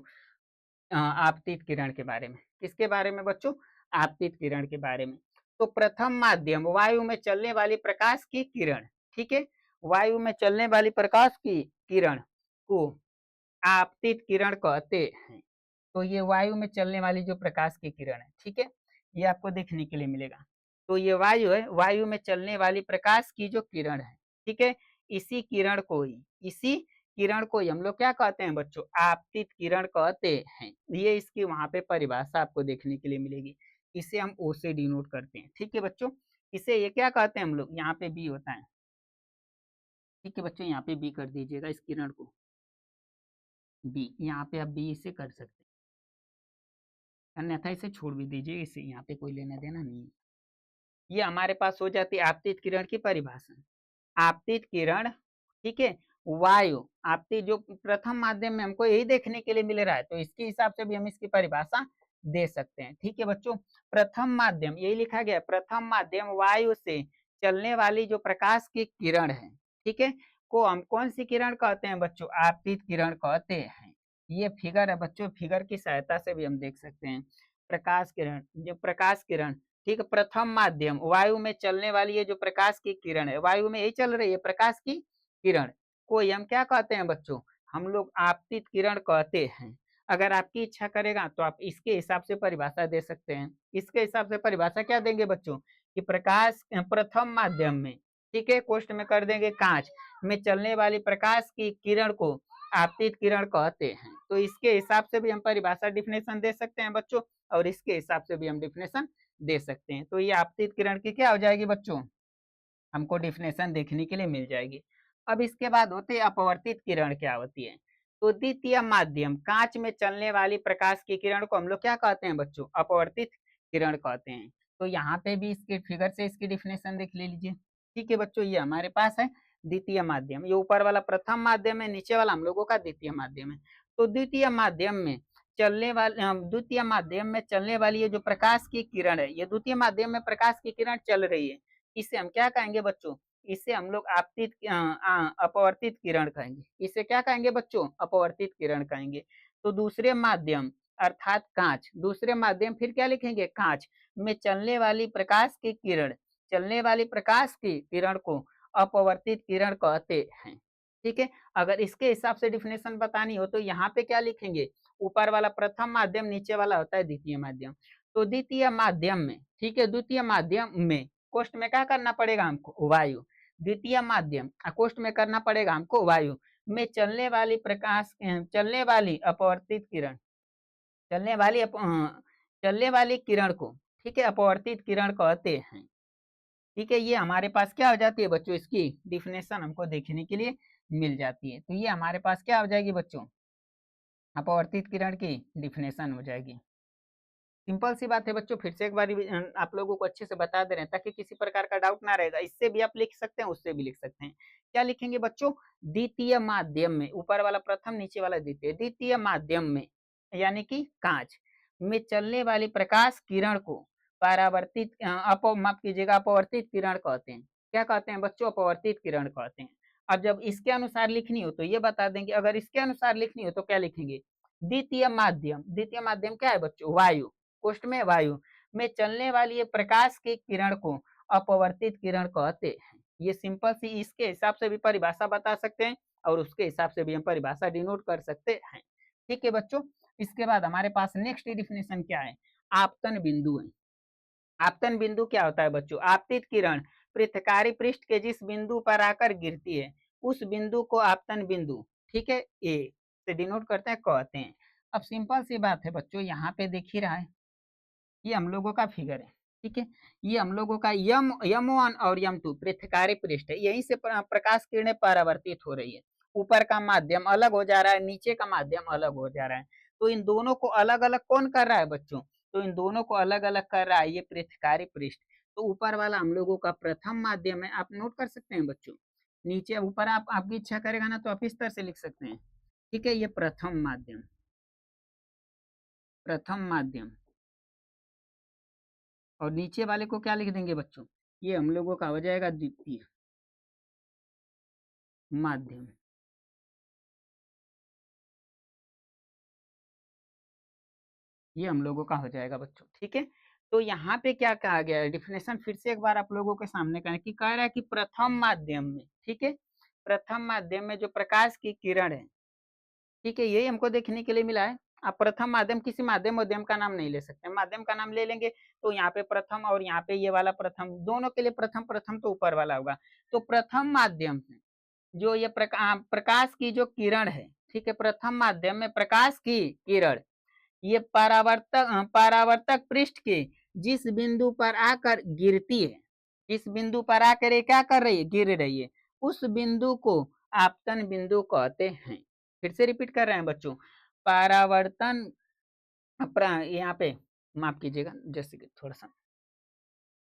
आपतित किरण के बारे में। किसके बारे में बच्चों, आपतित किरण के बारे में। तो प्रथम माध्यम वायु में चलने वाली प्रकाश की किरण, ठीक है, वायु में चलने वाली प्रकाश की किरण को आपतित किरण कहते हैं। तो ये वायु में चलने वाली जो प्रकाश की किरण है, ठीक है, ये आपको देखने के लिए मिलेगा। तो ये वायु है, वायु में चलने वाली प्रकाश की जो किरण है, ठीक है, इसी किरण को ही हम लोग क्या कहते हैं बच्चों, आपतित किरण कहते हैं। ये इसकी वहां पे परिभाषा आपको देखने के लिए मिलेगी। इसे हम ओ से डिनोट करते हैं। ठीक है बच्चों, इसे ये क्या कहते हैं हम लोग, यहाँ पे बी होता है। ठीक है बच्चों, यहाँ पे बी कर दीजिएगा इस किरण को, बी, यहाँ पे आप बी इसे कर सकते हैं, अन्यथा इसे छोड़ भी दीजिए, इसे यहाँ पे कोई लेना देना नहीं है। ये हमारे पास हो जाती है आपतित किरण की परिभाषा। आपतित किरण, ठीक है, वायु आपतित जो प्रथम माध्यम में हमको यही देखने के लिए मिल रहा है, तो इसके हिसाब से भी हम इसकी परिभाषा दे सकते हैं। ठीक है बच्चों, प्रथम माध्यम यही लिखा गया, प्रथम माध्यम वायु से चलने वाली जो प्रकाश की किरण है, ठीक है, को हम कौन सी किरण कहते हैं बच्चों, आपतित किरण कहते हैं। ये फिगर है बच्चों, फिगर की सहायता से भी हम देख सकते हैं। प्रकाश किरण, जो प्रकाश किरण, ठीक है, प्रथम माध्यम वायु में चलने वाली ये जो प्रकाश की किरण है, वायु में यही चल रही है प्रकाश की किरण को हम क्या कहते हैं बच्चों, हम लोग आपतित किरण कहते हैं। अगर आपकी इच्छा करेगा तो आप इसके हिसाब से परिभाषा दे सकते हैं। इसके हिसाब से परिभाषा क्या देंगे बच्चों कि प्रकाश प्रथम माध्यम में, ठीक है, कोष्ट में कर देंगे कांच में चलने वाली प्रकाश की किरण को आपतित किरण कहते हैं। तो इसके हिसाब से भी हम परिभाषा डिफिनेशन दे सकते हैं बच्चों, और इसके हिसाब से भी हम डिफिनेशन दे सकते हैं। तो ये आपतित किरण की क्या हो जाएगी बच्चों, हमको डिफिनेशन देखने के लिए मिल जाएगी। अब इसके बाद होती है अपवर्तित किरण क्या होती है। तो द्वितीय माध्यम कांच में चलने वाली प्रकाश की किरण को हम लोग क्या कहते हैं बच्चों, अपवर्तित किरण कहते हैं। तो यहाँ पे भी इसके फिगर से इसकी डिफिनेशन देख ले लीजिए। ठीक है बच्चों, ये हमारे पास है द्वितीय माध्यम, ये ऊपर वाला प्रथम माध्यम है, नीचे वाला हम लोगों का द्वितीय माध्यम है। तो द्वितीय माध्यम में चलने वाले द्वितीय माध्यम में चलने वाली ये जो प्रकाश की किरण है, ये द्वितीय माध्यम में प्रकाश की किरण चल रही है, इसे हम क्या कहेंगे बच्चों, इसे हम लोग अपवर्तित किरण कहेंगे। इसे क्या कहेंगे बच्चों, अपवर्तित किरण कहेंगे। तो दूसरे माध्यम अर्थात कांच, दूसरे माध्यम फिर क्या लिखेंगे, कांच में चलने वाली प्रकाश की किरण, चलने वाली प्रकाश की किरण को अपवर्तित किरण कहते हैं। ठीक है, अगर इसके हिसाब से डिफिनेशन बतानी हो तो यहाँ पे क्या लिखेंगे, ऊपर वाला प्रथम माध्यम, नीचे वाला होता है द्वितीय माध्यम। तो द्वितीय माध्यम में, ठीक है, द्वितीय माध्यम में कोष्ट में क्या करना पड़ेगा हमको, वायु। द्वितीय माध्यम कोष्ट में करना पड़ेगा हमको वायु में चलने वाली प्रकाश, चलने वाली अपवर्तित किरण, चलने वाली चलने वाली किरण को, ठीक है, अपवर्तित किरण कहते हैं। ठीक है, ये हमारे पास क्या हो जाती है बच्चों, इसकी डिफिनेशन हमको देखने के लिए मिल जाती है। तो ये हमारे पास क्या हो जाएगी बच्चों, अपवर्तित किरण की डिफिनेशन हो जाएगी। सिंपल सी बात है बच्चों, फिर से एक बार आप लोगों को अच्छे से बता दे रहे हैं ताकि किसी प्रकार का डाउट ना रहेगा। इससे भी आप लिख सकते हैं, उससे भी लिख सकते हैं। क्या लिखेंगे बच्चों, द्वितीय माध्यम में, ऊपर वाला प्रथम, नीचे वाला द्वितीय, द्वितीय माध्यम में यानी कि कांच में चलने वाली प्रकाश किरण को परावर्तित माफ कीजिएगा, अपवर्तित किरण कहते हैं। क्या कहते हैं बच्चों, अपवर्तित किरण कहते हैं। अब जब इसके अनुसार लिखनी हो तो ये बता देंगे, अगर इसके अनुसार लिखनी हो तो क्या लिखेंगे, द्वितीय माध्यम, द्वितीय माध्यम क्या है बच्चों, वायु, कोष्ठ में वायु में चलने वाली ये प्रकाश की किरण को अपवर्तित किरण कहते हैं। ये सिंपल सी इसके हिसाब से भी परिभाषा बता सकते हैं और उसके हिसाब से भी हम परिभाषा डिनोट कर सकते हैं। ठीक है बच्चों, इसके बाद हमारे पास नेक्स्ट डिफिनेशन क्या है, आपतन बिंदु है। आपतन बिंदु क्या होता है बच्चों, आपतित किरण पृथ्वी पृष्ठ के जिस बिंदु पर आकर गिरती है उस बिंदु को आपतन बिंदु, ठीक है, ए से डिनोट करते हैं, कहते हैं। अब सिंपल सी बात है बच्चों, यहाँ पे देख ही रहा है, ये हम लोगों का फिगर है। ठीक है, ये हम लोगों का यम 1 और यम 2 पृथ्वी पृष्ठ है, यहीं से प्रकाश किरणें परावर्तित हो रही है। ऊपर का माध्यम अलग हो जा रहा है, नीचे का माध्यम अलग हो जा रहा है। तो इन दोनों को अलग अलग कौन कर रहा है बच्चों, तो इन दोनों को अलग अलग कर रहा है ये पृथ्वी पृष्ठ। तो ऊपर वाला हम लोगों का प्रथम माध्यम है, आप नोट कर सकते हैं बच्चों। नीचे ऊपर आप आपकी इच्छा करेगा ना तो आप इस तरह से लिख सकते हैं। ठीक है, ये प्रथम माध्यम, प्रथम माध्यम, और नीचे वाले को क्या लिख देंगे बच्चों, ये हम लोगों का हो जाएगा द्वितीय माध्यम। ये हम लोगों का हो जाएगा बच्चों। ठीक है, तो यहाँ पे क्या कहा गया है, डिफिनेशन फिर से एक बार आप लोगों के सामने करें कि कह रहा है कि प्रथम माध्यम में, ठीक है, प्रथम माध्यम में जो प्रकाश की किरण है, ठीक है, यही हमको देखने के लिए मिला है। आप प्रथम माध्यम किसी माध्यम मध्यम का नाम नहीं ले सकते, माध्यम का नाम ले लेंगे तो यहाँ पे प्रथम और यहाँ पे ये वाला प्रथम, दोनों के लिए प्रथम, प्रथम तो ऊपर वाला होगा। तो प्रथम माध्यम से जो ये प्रकाश की जो किरण है, ठीक है, प्रथम माध्यम में प्रकाश की किरण ये परावर्तक पृष्ठ के जिस बिंदु पर आकर गिरती है, जिस बिंदु पर आकर ये क्या कर रही है, गिर रही है, उस बिंदु को आपतन बिंदु कहते हैं। फिर से रिपीट कर रहे हैं बच्चों, परावर्तन यहाँ पे माफ कीजिएगा, जैसे कि थोड़ा सा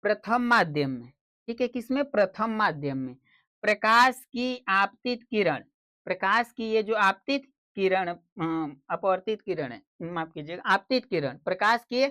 प्रथम माध्यम में, ठीक है, किसमें, प्रथम माध्यम में प्रकाश की आपतित किरण, प्रकाश की ये जो आपतित किरण अपवर्तित किरण है, माफ कीजिएगा, आपतित किरण, प्रकाश की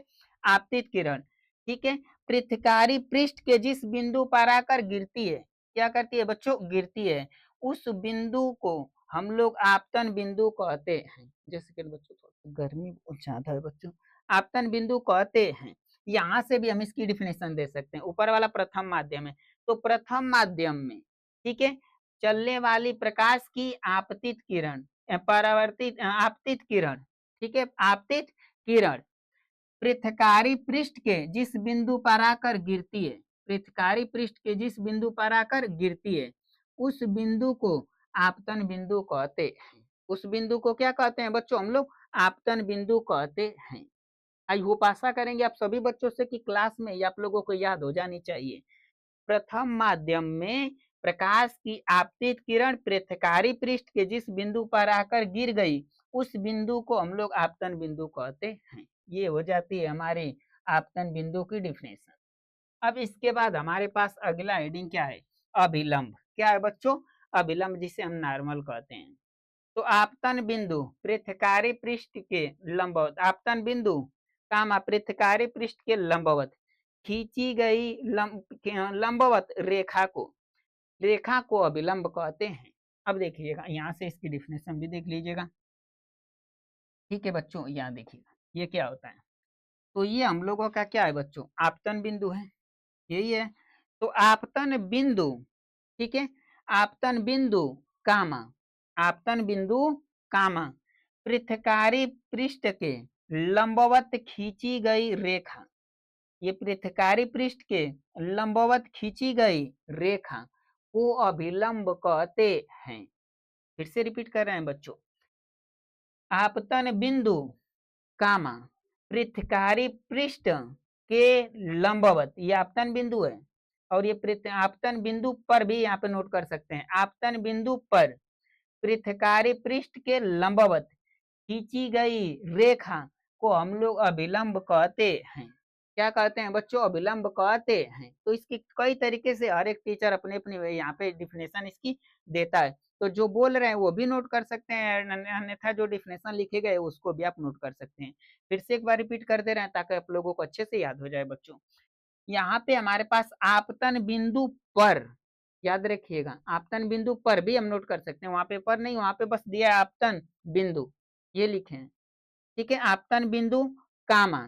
आपतित किरण, ठीक है, पृथ्वी पृष्ठ के जिस बिंदु पर आकर गिरती है, क्या करती है बच्चों, गिरती है, उस बिंदु को हम लोग आपतन बिंदु कहते हैं। जैसे कि बच्चों थोड़ा गर्मी ज्यादा है बच्चों, आपतन बिंदु कहते हैं। यहाँ से भी हम इसकी डिफिनेशन दे सकते हैं, ऊपर वाला प्रथम माध्यम है, तो प्रथम माध्यम में, ठीक है, चलने वाली प्रकाश की आपतित किरण, परावर्तित आपतित किरण, ठीक है। आपतित किरण पृथ्वी पृष्ठ के जिस बिंदु पर आकर गिरती है, पृथ्वी पृष्ठ के जिस बिंदु पर आकर गिरती है, उस बिंदु को आपतन बिंदु कहते हैं। उस बिंदु को क्या कहते हैं बच्चों? हम लोग आपतन बिंदु कहते हैं। आई होप आशा करेंगे आप सभी बच्चों से कि क्लास में ये आप लोगों को याद हो जानी चाहिए। प्रथम माध्यम में प्रकाश की आपतित किरण पृथ्वी पृष्ठ के जिस बिंदु पर आकर गिर गई, उस बिंदु को हम लोग आपतन बिंदु कहते हैं। ये हो जाती है हमारी आपतन बिंदु की डिफिनेशन। अब इसके बाद हमारे पास अगला हेडिंग क्या है? अभिलंब। क्या है बच्चों? अभिलंब, जिसे हम नॉर्मल कहते हैं। तो आपतन बिंदु पृथ्वी पृष्ठ के लंबवत, आपतन बिंदु कामा पृथ्वी पृष्ठ के लंबवत खींची गई लंबवत रेखा को अभिलंब कहते हैं। अब देखिएगा, यहाँ से इसकी डिफिनेशन भी देख लीजिएगा। ठीक है बच्चों, यहाँ देखिएगा ये क्या होता है। तो ये हम लोगों का क्या है बच्चों? आपतन बिंदु है, यही है। तो आपतन बिंदु, ठीक है, आपतन बिंदु कामा, आपतन बिंदु कामा पृथ्वी पृष्ठ के लंबवत खींची गई रेखा, ये पृथ्वी पृष्ठ के लंबवत खींची गई रेखा को अभिलंब कहते हैं। फिर से रिपीट कर रहे हैं बच्चों। आपतन बिंदु कामा पृथ्वी पृष्ठ के लंबवत, ये आपतन बिंदु है, और ये आपतन बिंदु पर भी यहाँ पे नोट कर सकते हैं। आपतन बिंदु पर पृथ्वी पृष्ठ के लंबवत खींची गई रेखा को हम लोग अभिलंब कहते हैं। क्या कहते हैं बच्चों? अभिलंब कहते हैं। तो इसकी कई तरीके से हर एक टीचर अपने अपने यहाँ पे डिफिनेशन इसकी देता है। तो जो बोल रहे हैं वो भी नोट कर सकते हैं, अन्यथा जो डिफिनेशन लिखे गए उसको भी आप नोट कर सकते हैं। फिर से एक बार रिपीट कर दे रहे हैं ताकि आप लोगों को अच्छे से याद हो जाए बच्चों। यहाँ पे हमारे पास आपतन बिंदु पर, याद रखिएगा, आपतन बिंदु पर भी हम नोट कर सकते हैं, वहां पे पर नहीं, वहां पे बस दिया है आपतन बिंदु, ये लिखे हैं। ठीक है, आपतन बिंदु कामा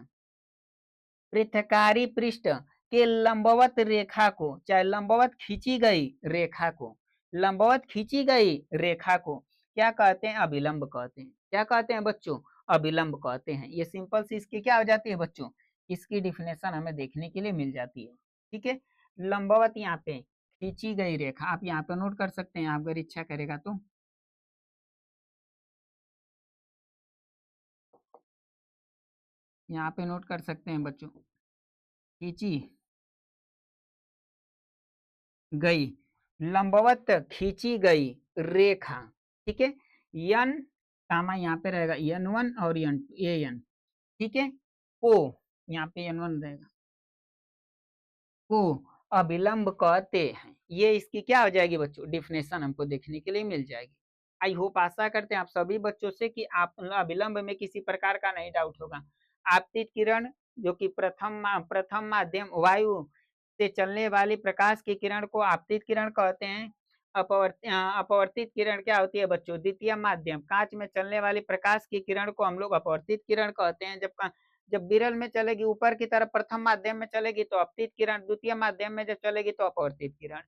पृथ्वी पृष्ठ के लंबवत रेखा को, चाहे लंबवत खींची गई रेखा को, लंबवत खींची गई रेखा को क्या कहते हैं? अभिलंब कहते हैं। क्या कहते हैं बच्चों? अभिलंब कहते हैं। ये सिंपल सी इसकी क्या हो जाती है बच्चों? इसकी डिफिनेशन हमें देखने के लिए मिल जाती है। ठीक है, लंबवत यहाँ पे खींची गई रेखा, आप यहाँ पे नोट कर सकते हैं, आप अगर इच्छा करेगा तो। यहाँ पे नोट कर सकते हैं बच्चों, खींची गई, लंबवत खींची गई रेखा। ठीक है, यन कामा यहाँ पे रहेगा N1 और N2, AN। ठीक है, को यहाँ पे N1 रहेगा, को अभिलंब कहते हैं। ये इसकी क्या हो जाएगी बच्चों? डिफिनेशन हमको देखने के लिए मिल जाएगी। आई होप आशा करते हैं आप सभी बच्चों से कि आप अभिलंब में किसी प्रकार का नहीं डाउट होगा। आपतित किरण जो कि प्रथम माध्यम वायु से चलने वाली प्रकाश की किरण को आपतित किरण कहते हैं। अपवर्तित किरण क्या होती है बच्चों? द्वितीय माध्यम, कांच में चलने वाली प्रकाश की किरण को हम लोग अपवर्तित किरण कहते हैं। जब विरल में चलेगी ऊपर की तरफ, प्रथम माध्यम में चलेगी तो आपतित किरण, द्वितीय माध्यम में जब चलेगी तो अपवर्तित किरण।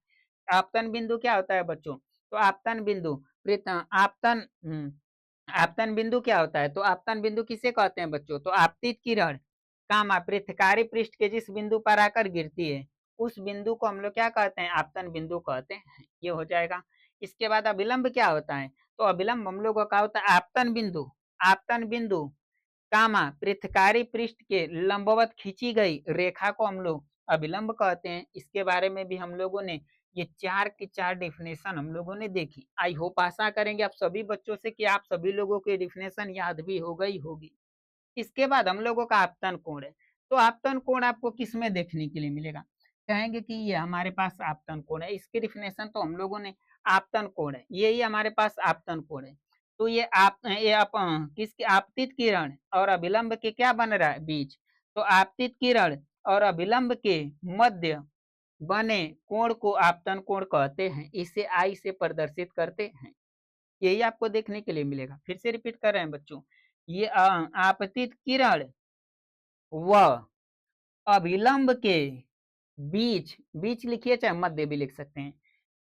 आपतन बिंदु क्या होता है बच्चों? तो आपतन बिंदु आपतन आपतन बिंदु क्या होता है? तो आपतन बिंदु किसे कहते हैं बच्चों? तो आपतित किरण कामा पृथ्वी पृष्ठ के जिस बिंदु पर आकर गिरती है, उस बिंदु को हम लोग क्या कहते हैं? आपतन बिंदु कहते हैं। ये हो जाएगा। इसके बाद अभिलंब क्या होता है? तो अभिलंब हम लोगों का होता है आपतन बिंदु, आपतन बिंदु कामा पृथ्वी पृष्ठ के लंबवत खींची गई रेखा को हम लोग अभिलंब कहते हैं। इसके बारे में भी हम लोगों ने ये 4 की 4 डेफिनेशन हम लोगों ने देखी। आई होप आशा करेंगे आप सभी बच्चों से कि आप सभी लोगों को ये डेफिनेशन याद भी हो गई होगी। इसके बाद हम लोगों का आपतन कोण है। तो आपतन कोण आपको किस में देखने के लिए मिलेगा? कहेंगे कि ये हमारे पास आपतन कोण है, इसकी डिफिनेशन तो हम लोगों ने आपतन कोण है, यही हमारे पास आपतन कोण है। तो ये आप किसकी आपतित किरण और अभिलंब के क्या बन रहा है? बीच। तो आपतित किरण और अभिलंब के मध्य बने कोण को आपतन कोण कहते हैं। इसे आई से प्रदर्शित करते हैं। यही आपको देखने के लिए मिलेगा। फिर से रिपीट कर रहे हैं बच्चों, ये आपतित किरण व अभिलंब के बीच, बीच लिखिए चाहे मध्य भी लिख सकते हैं,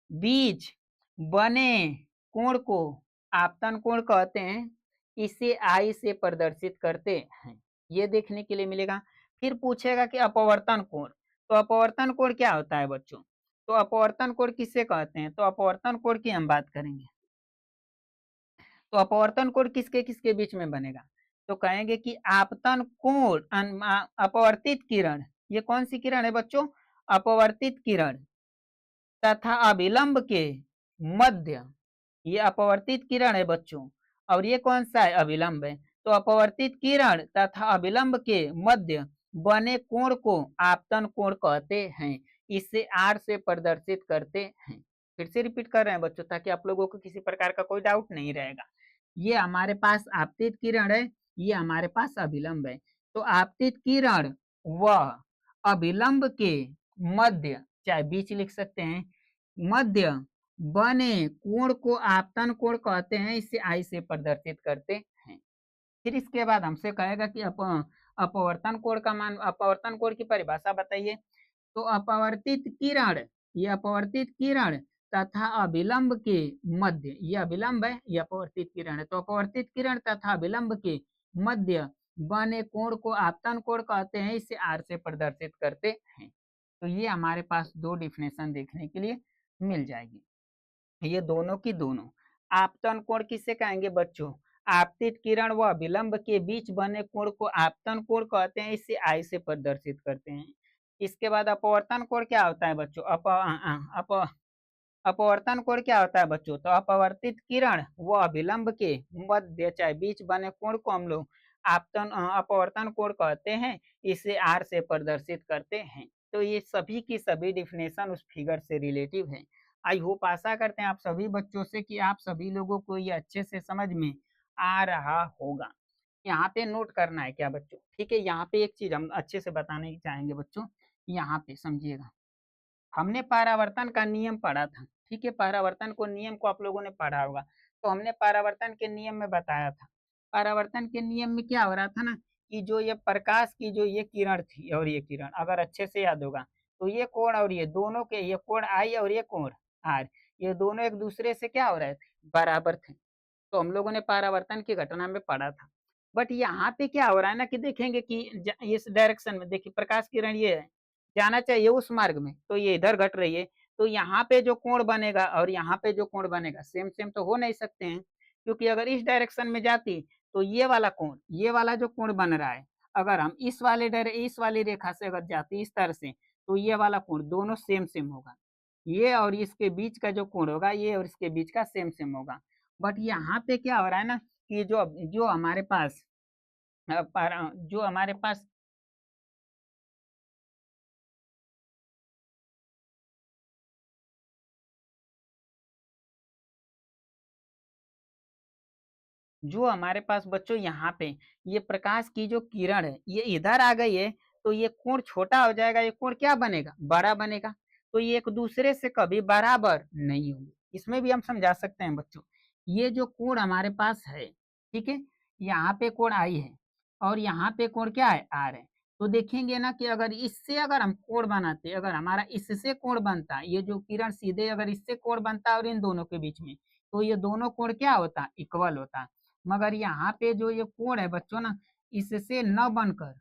बीच बने कोण को आपतन कोण कहते हैं। इसे आई से प्रदर्शित करते हैं। ये देखने के लिए मिलेगा। फिर पूछेगा कि अपवर्तन कोण, तो अपवर्तन कोण क्या होता है बच्चों? तो अपवर्तन कोण किसे कहते हैं? तो अपवर्तन कोण की हम बात करेंगे। तो अपवर्तन कोण किसके किसके बीच में बनेगा? तो कहेंगे कि आपतन कोण अपवर्तित किरण, ये कौन सी किरण है बच्चों? अपवर्तित किरण तथा अभिलंब के मध्य, ये अपवर्तित किरण है बच्चों, और ये कौन सा है? अभिलंब है। तो अपवर्तित किरण तथा अभिलंब के मध्य बने कोण को आपतन कोण कहते हैं। इसे आर से प्रदर्शित करते हैं। फिर से रिपीट कर रहे हैं बच्चों, ताकि आप लोगों को किसी प्रकार का कोई डाउट नहीं रहेगा। ये हमारे पास आपतित किरण है, ये हमारे पास अभिलंब है। तो आपतित किरण व अभिलंब के मध्य, चाहे बीच लिख सकते हैं, मध्य बने कोण को आपतन कोण कहते हैं। इसे आई से प्रदर्शित करते हैं। फिर इसके बाद हमसे कहेगा कि अपवर्तन कोण का मान, अपवर्तन कोण की परिभाषा बताइए। तो अपवर्तित किरण, ये अपवर्तित किरण तथा अभिलंब के मध्य, ये अभिलंब है, ये अपवर्तित किरण है। तो अपवर्तित किरण तथा अभिलंब के मध्य बने कोण को आपतन कोण कहते हैं। इसे आर से प्रदर्शित करते हैं। तो ये हमारे पास दो डिफिनेशन देखने के लिए मिल जाएगी। ये दोनों की दोनों। आपतन कोण किसे कहेंगे बच्चों? आपतित किरण व विलंब के बीच बने कोण को आपतन कोण कहते हैं। इसे आई से प्रदर्शित करते हैं। इसके बाद अपवर्तन कोण क्या होता है बच्चों? अपवर्तन कोण क्या होता है बच्चों? तो अपवर्तित किरण व विलंब के मध्य चाहे बीच बने कोण को हम लोग अपवर्तन कोण कहते हैं। इसे आर से प्रदर्शित करते हैं। तो ये सभी की सभी डिफिनेशन उस फिगर से रिलेटिव है। आई होप, आशा करते हैं आप सभी बच्चों से कि आप सभी लोगों को ये अच्छे से समझ में आ रहा होगा। यहाँ पे नोट करना है क्या बच्चों? ठीक है, यहाँ पे एक चीज हम अच्छे से बताने चाहेंगे बच्चों। यहाँ पे समझिएगा, हमने परावर्तन का नियम पढ़ा था। ठीक है, परावर्तन को नियम को आप लोगों ने पढ़ा होगा। तो हमने परावर्तन के नियम में बताया था, परावर्तन के नियम में क्या हो रहा था ना, कि जो ये प्रकाश की जो ये किरण थी और ये किरण, अगर अच्छे से याद होगा, तो ये कोण और ये दोनों के, ये कोण आई और ये कोण आर, ये दोनों एक दूसरे से क्या हो रहे थे? बराबर थे। तो हम लोगों ने परावर्तन की घटना में पढ़ा था। बट यहाँ पे क्या हो रहा है ना, कि देखेंगे कि इस डायरेक्शन में देखिए, प्रकाश किरण ये है, जाना चाहिए उस मार्ग में, तो ये इधर घट रही है। तो यहाँ पे जो कोण बनेगा और यहाँ पे जो कोण बनेगा, सेम सेम तो हो नहीं सकते हैं, क्योंकि अगर इस डायरेक्शन में जाती तो ये वाला कोण, ये वाला जो कोण बन रहा है, अगर हम इस वाली रेखा से अगर जाती इस तरह से, तो ये वाला कोण दोनों सेम सेम होगा। ये और इसके बीच का जो कोण होगा, ये और इसके बीच का सेम सेम होगा। बट यहाँ पे क्या हो रहा है ना, कि जो जो हमारे पास जो हमारे पास बच्चों यहाँ पे ये प्रकाश की जो किरण है, ये इधर आ गई है, तो ये कोण छोटा हो जाएगा, ये कोण क्या बनेगा? बड़ा बनेगा। तो ये एक दूसरे से कभी बराबर नहीं होंगे। इसमें भी हम समझा सकते हैं बच्चों, ये जो कोण हमारे पास है, ठीक है, यहाँ पे कोण आई है और यहाँ पे कोण क्या है? आर है। तो देखेंगे ना कि अगर इससे अगर हम कोण बनाते, अगर हमारा इससे कोण बनता, ये जो किरण सीधे अगर इससे कोण बनता और इन दोनों के बीच में, तो ये दोनों कोण क्या होता? इक्वल होता। मगर यहाँ पे जो ये कोण है बच्चों ना, इससे न बनकर,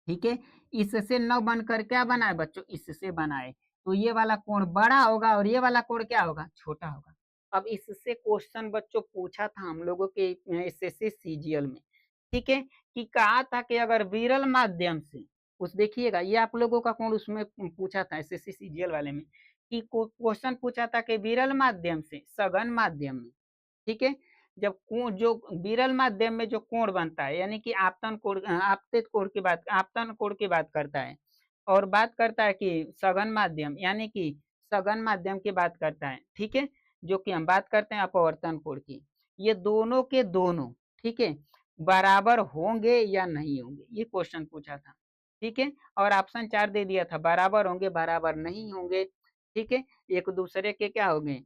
ठीक है, इससे न बनकर क्या बना है बच्चों? इससे बना है। तो ये वाला कोण बड़ा होगा और ये वाला कोण क्या होगा? छोटा होगा। अब इससे क्वेश्चन बच्चों पूछा था हम लोगों के एसएससी सीजीएल में, ठीक है, कि कहा था कि अगर विरल माध्यम से, उस देखिएगा, ये आप लोगों का कोण उसमें पूछा था एसएससी सीजीएल वाले में, कि क्वेश्चन पूछा था कि विरल माध्यम से सघन माध्यम में, ठीक है, जब कोण जो विरल माध्यम में जो कोण बनता है, यानी कि आपतन कोण, आपतित कोण की बात, आपतन कोण की बात करता है, और बात करता है कि सघन माध्यम, यानी कि सघन माध्यम की बात करता है, ठीक है, जो कि हम बात करते हैं अपवर्तन कोण की, ये दोनों के दोनों, ठीक है, बराबर होंगे या नहीं होंगे, ये क्वेश्चन पूछा था। ठीक है, और ऑप्शन 4 दे दिया था, बराबर होंगे, बराबर नहीं होंगे, ठीक है, एक दूसरे के क्या होंगे?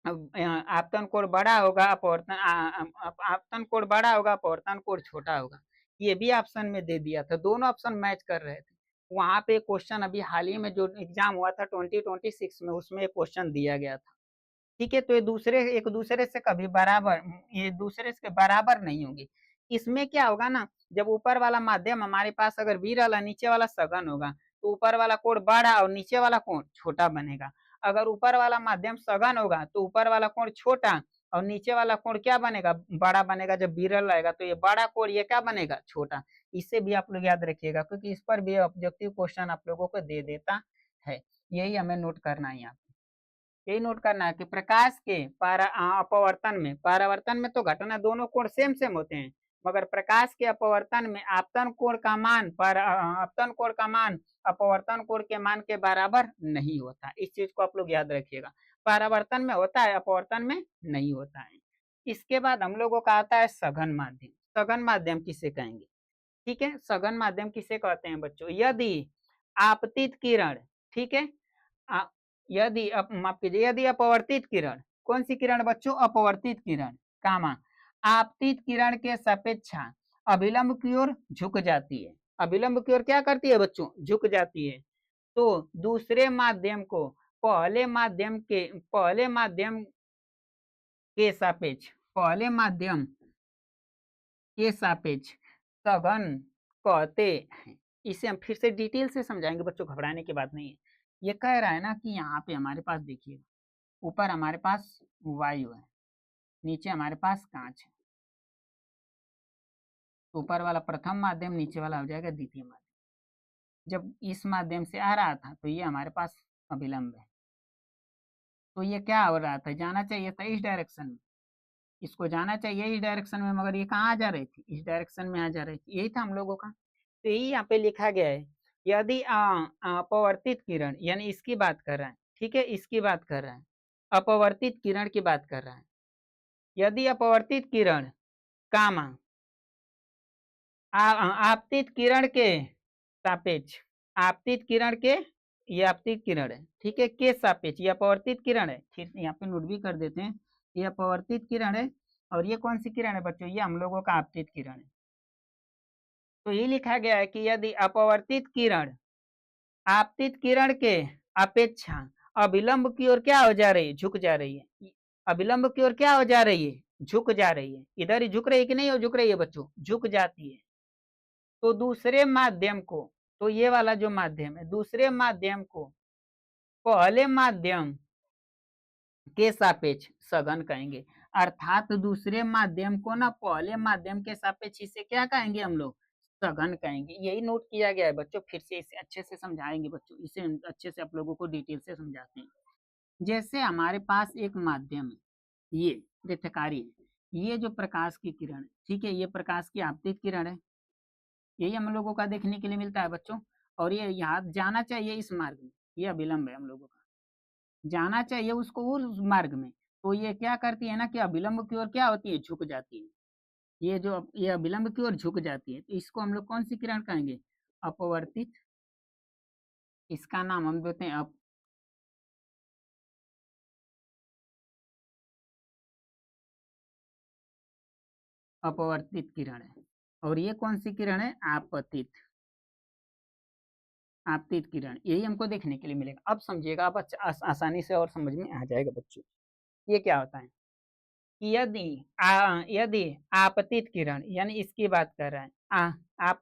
आपतन कोण बड़ा होगा, आपतन कोण बड़ा होगा, अपवर्तन कोण छोटा होगा। ये भी ऑप्शन में दे दिया था, दोनों ऑप्शन मैच कर रहे थे। वहां पे क्वेश्चन अभी हाल ही में जो एग्जाम हुआ था 2026 में, उसमें क्वेश्चन दिया गया था। ठीक है, तो ये दूसरे एक दूसरे से कभी बराबर, ये दूसरे से बराबर नहीं होंगे। इसमें क्या होगा ना, जब ऊपर वाला माध्यम हमारे पास अगर विरल और नीचे वाला सघन होगा, तो ऊपर वाला कोण बड़ा और नीचे वाला कोण छोटा बनेगा। अगर ऊपर वाला माध्यम सघन होगा तो ऊपर वाला कोण छोटा और नीचे वाला कोण क्या बनेगा, बड़ा बनेगा। जब विरल रहेगा तो ये बड़ा कोण ये क्या बनेगा, छोटा। इससे भी आप लोग याद रखिएगा, क्योंकि इस पर भी ऑब्जेक्टिव क्वेश्चन आप लोगों को दे देता है। यही हमें नोट करना है यहाँ पे। यही नोट करना है कि प्रकाश के अपवर्तन में, परावर्तन में तो घटना दोनों कोण सेम सेम होते हैं, मगर प्रकाश के अपवर्तन में आपतन कोण का मान आपतन कोण का मान अपवर्तन कोण के मान के बराबर नहीं होता। इस चीज को आप लोग याद रखिएगा। परावर्तन में होता है, अपवर्तन में नहीं होता है। इसके बाद हम लोगों का आता है सघन माध्यम। सघन माध्यम किसे कहेंगे? ठीक है, सघन माध्यम किसे कहते हैं बच्चों? यदि आपतित किरण, ठीक है, यदि माफ कीजिए, यदि अपवर्तित किरण, कौन सी किरण बच्चों? अपवर्तित किरण, कामा आपतित किरण के सापेक्षा अभिलंब की ओर झुक जाती है। अभिलंब की ओर क्या करती है बच्चों? झुक जाती है। तो दूसरे माध्यम को पहले माध्यम के सापेक्ष सघन कहते हैं। इसे हम फिर से डिटेल से समझाएंगे बच्चों, घबराने की बात नहीं है। ये कह रहा है ना कि यहाँ पे हमारे पास देखिए, ऊपर हमारे पास वायु है, नीचे हमारे पास कांच है। ऊपर वाला प्रथम माध्यम, नीचे वाला हो जाएगा द्वितीय माध्यम। जब इस माध्यम से आ रहा था तो ये हमारे पास अभिलंब है, तो ये क्या हो रहा था, जाना चाहिए था इस डायरेक्शन में, इसको जाना चाहिए इस डायरेक्शन में, मगर ये कहाँ आ जा रही थी? इस डायरेक्शन में आ जा रही थी। यही था हम लोगों का। तो यही यहाँ पे लिखा गया है, यदि अपवर्तित किरण, यानी इसकी बात कर रहा है, ठीक है, इसकी बात कर रहा है, अपवर्तित किरण की बात कर रहा है। यदि अपवर्तित किरण कामा आपतित किरण के सापेक्ष, आपतित किरण के, ये आपतित किरण है, ठीक है, के सापेक्ष, ये अपवर्तित किरण है। फिर यहाँ पे नोट भी कर देते हैं, ये अपवर्तित किरण है। और ये कौन सी किरण है बच्चों? ये हम लोगों का आपतित किरण है। तो ये लिखा गया है कि यदि अपवर्तित किरण आपतित किरण के अपेक्षा अभिलंब की ओर क्या हो जा रही है? झुक जा रही है। अभिलंब की ओर क्या हो जा रही है? झुक जा रही है। इधर ही झुक रही है कि नहीं हो झुक रही है बच्चों? झुक जाती है। तो दूसरे माध्यम को, तो ये वाला जो माध्यम है, दूसरे माध्यम को पहले माध्यम के सापेक्ष सघन कहेंगे। अर्थात दूसरे माध्यम को ना पहले माध्यम के सापेक्ष इसे क्या कहेंगे हम लोग? सघन कहेंगे। यही नोट किया गया है बच्चों। फिर से इसे अच्छे से समझाएंगे बच्चों, इसे अच्छे से आप लोगों को डिटेल से समझाते हैं। जैसे हमारे पास एक माध्यम है, ये रेखाकारी है, ये जो प्रकाश की किरण है, ठीक है, ये प्रकाश की आपतित किरण है। यही हम लोगों का देखने के लिए मिलता है बच्चों। और ये यहाँ जाना चाहिए इस मार्ग में, ये अभिलंब है हम लोगों का, जाना चाहिए उसको उस मार्ग में। तो ये क्या करती है ना कि अभिलंब की ओर क्या होती है? झुक जाती है। ये अभिलंब की ओर झुक जाती है, तो इसको हम लोग कौन सी किरण कहेंगे? अपवर्तित। इसका नाम हम देते हैं अपवर्तित किरण है। और ये कौन सी किरण है? आपतित, आपतित किरण। यही हमको देखने के लिए मिलेगा। अब समझिएगा, अब आसानी से और समझ में आ जाएगा बच्चों। ये क्या होता है कि यदि आपतित किरण, यानी इसकी बात कर रहा है, आप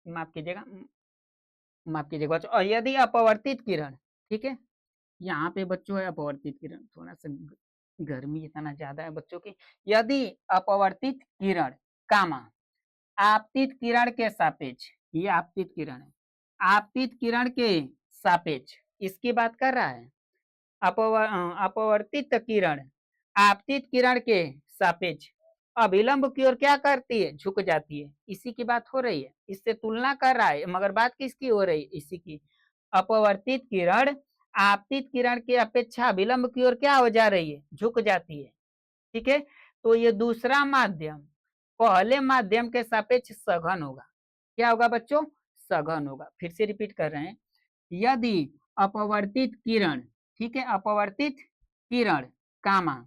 माफ कीजिएगा, माफ कीजिएगा बच्चों, और यदि अपवर्तित किरण, ठीक है, यहाँ पे बच्चों है अपवर्तित किरण, थोड़ा सा गर्मी इतना ज्यादा है बच्चों की। यदि अपवर्तित किरण कामा आपतित किरण के सापेक्ष, ये आपतित किरण है, आपतित किरण के सापेक्ष इसकी बात कर रहा है। अपवर्तित किरण आपतित किरण के सापेक्ष अभिलंब की ओर क्या करती है? झुक जाती है। इसी की बात हो रही है, इससे तुलना कर रहा है, मगर बात किसकी हो रही है? इसी की। अपवर्तित किरण आपतित किरण की अपेक्षा अभिलंब की ओर क्या हो जा रही है? झुक जाती है। ठीक है, तो ये दूसरा माध्यम पहले माध्यम के सापेक्ष सघन होगा। क्या होगा बच्चों? सघन होगा। फिर से रिपीट कर रहे हैं, यदि अपवर्तित किरण, ठीक है, अपवर्तित किरण कामा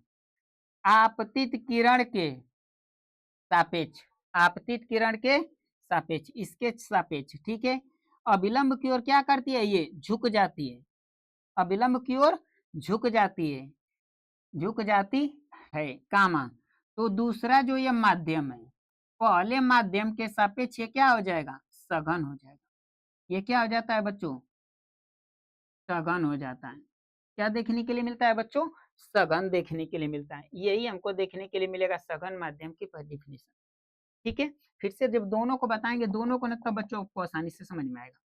आपतित किरण के सापेक्ष, आपतित किरण के सापेक्ष, इसके सापेक्ष, ठीक है, अभिलंब की ओर क्या करती है? ये झुक जाती है, अभिलंब की ओर झुक जाती है। झुक जाती है, कामा। तो दूसरा जो ये माध्यम है, पहले माध्यम के सापेक्ष ये क्या हो जाएगा, सघन हो जाएगा। ये क्या हो जाता है बच्चों, सघन हो जाता है। क्या देखने के लिए मिलता है बच्चों, सघन देखने के लिए मिलता है। यही हमको देखने के लिए मिलेगा सघन माध्यम की डेफिनेशन। ठीक है, फिर से जब दोनों को बताएंगे, दोनों को ना, तब बच्चों को आसानी से समझ में आएगा।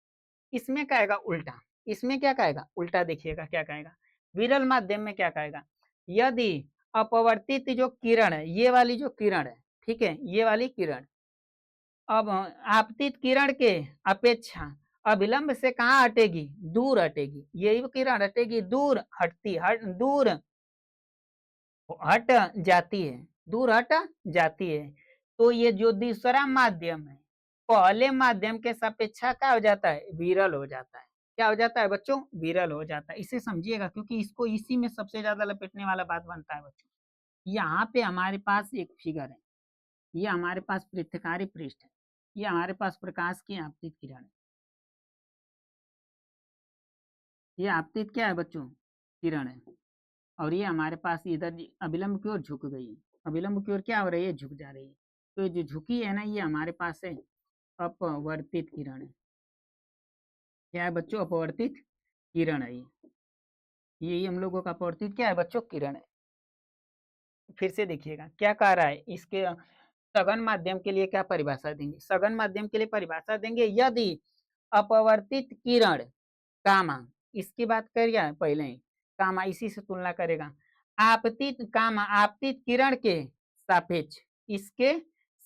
इसमें कहेगा उल्टा, इसमें क्या कहेगा उल्टा, देखिएगा क्या कहेगा। विरल माध्यम में क्या कहेगा, यदि अपवर्तित जो किरण है, ये वाली जो किरण है, ठीक है, ये वाली किरण अब आपतित किरण के अपेक्षा अविलंब से कहाँ हटेगी, दूर हटेगी। यही किरण हटेगी, दूर हटती, दूर हट जाती है, दूर हट जाती है। तो ये जो दूसरा माध्यम है, पहले माध्यम के सापेक्षा क्या हो जाता है, विरल हो जाता है। क्या हो जाता है बच्चों, विरल हो जाता है। इसे समझिएगा, क्योंकि इसको इसी में सबसे ज्यादा लपेटने वाला बात बनता है बच्चों। यहाँ पे हमारे पास एक फिगर है, ये हमारे पास पृथ्वी पृष्ठ है, ये हमारे पास प्रकाश की आपतित किरण है। ये आपतित क्या है बच्चों, किरण है। और ये हमारे पास इधर अविलंब की ओर झुक गई है। अविलंब की ओर क्या हो रही है, झुक जा रही है। तो ये जो झुकी है ना, ये हमारे पास है अपवर्तित किरण है। क्या है बच्चों, अपवर्तित किरण है। ये हम लोगों का अपवर्तित क्या है बच्चों, किरण है। फिर से देखिएगा क्या कह रहा है, इसके सघन माध्यम के लिए क्या परिभाषा देंगे, सघन माध्यम के लिए परिभाषा देंगे, यदि अपवर्तित किरण कामा, इसकी बात करिए पहले ही, कामा इसी से तुलना करेगा, आपतित कामा आपतित किरण के सापेक्ष, इसके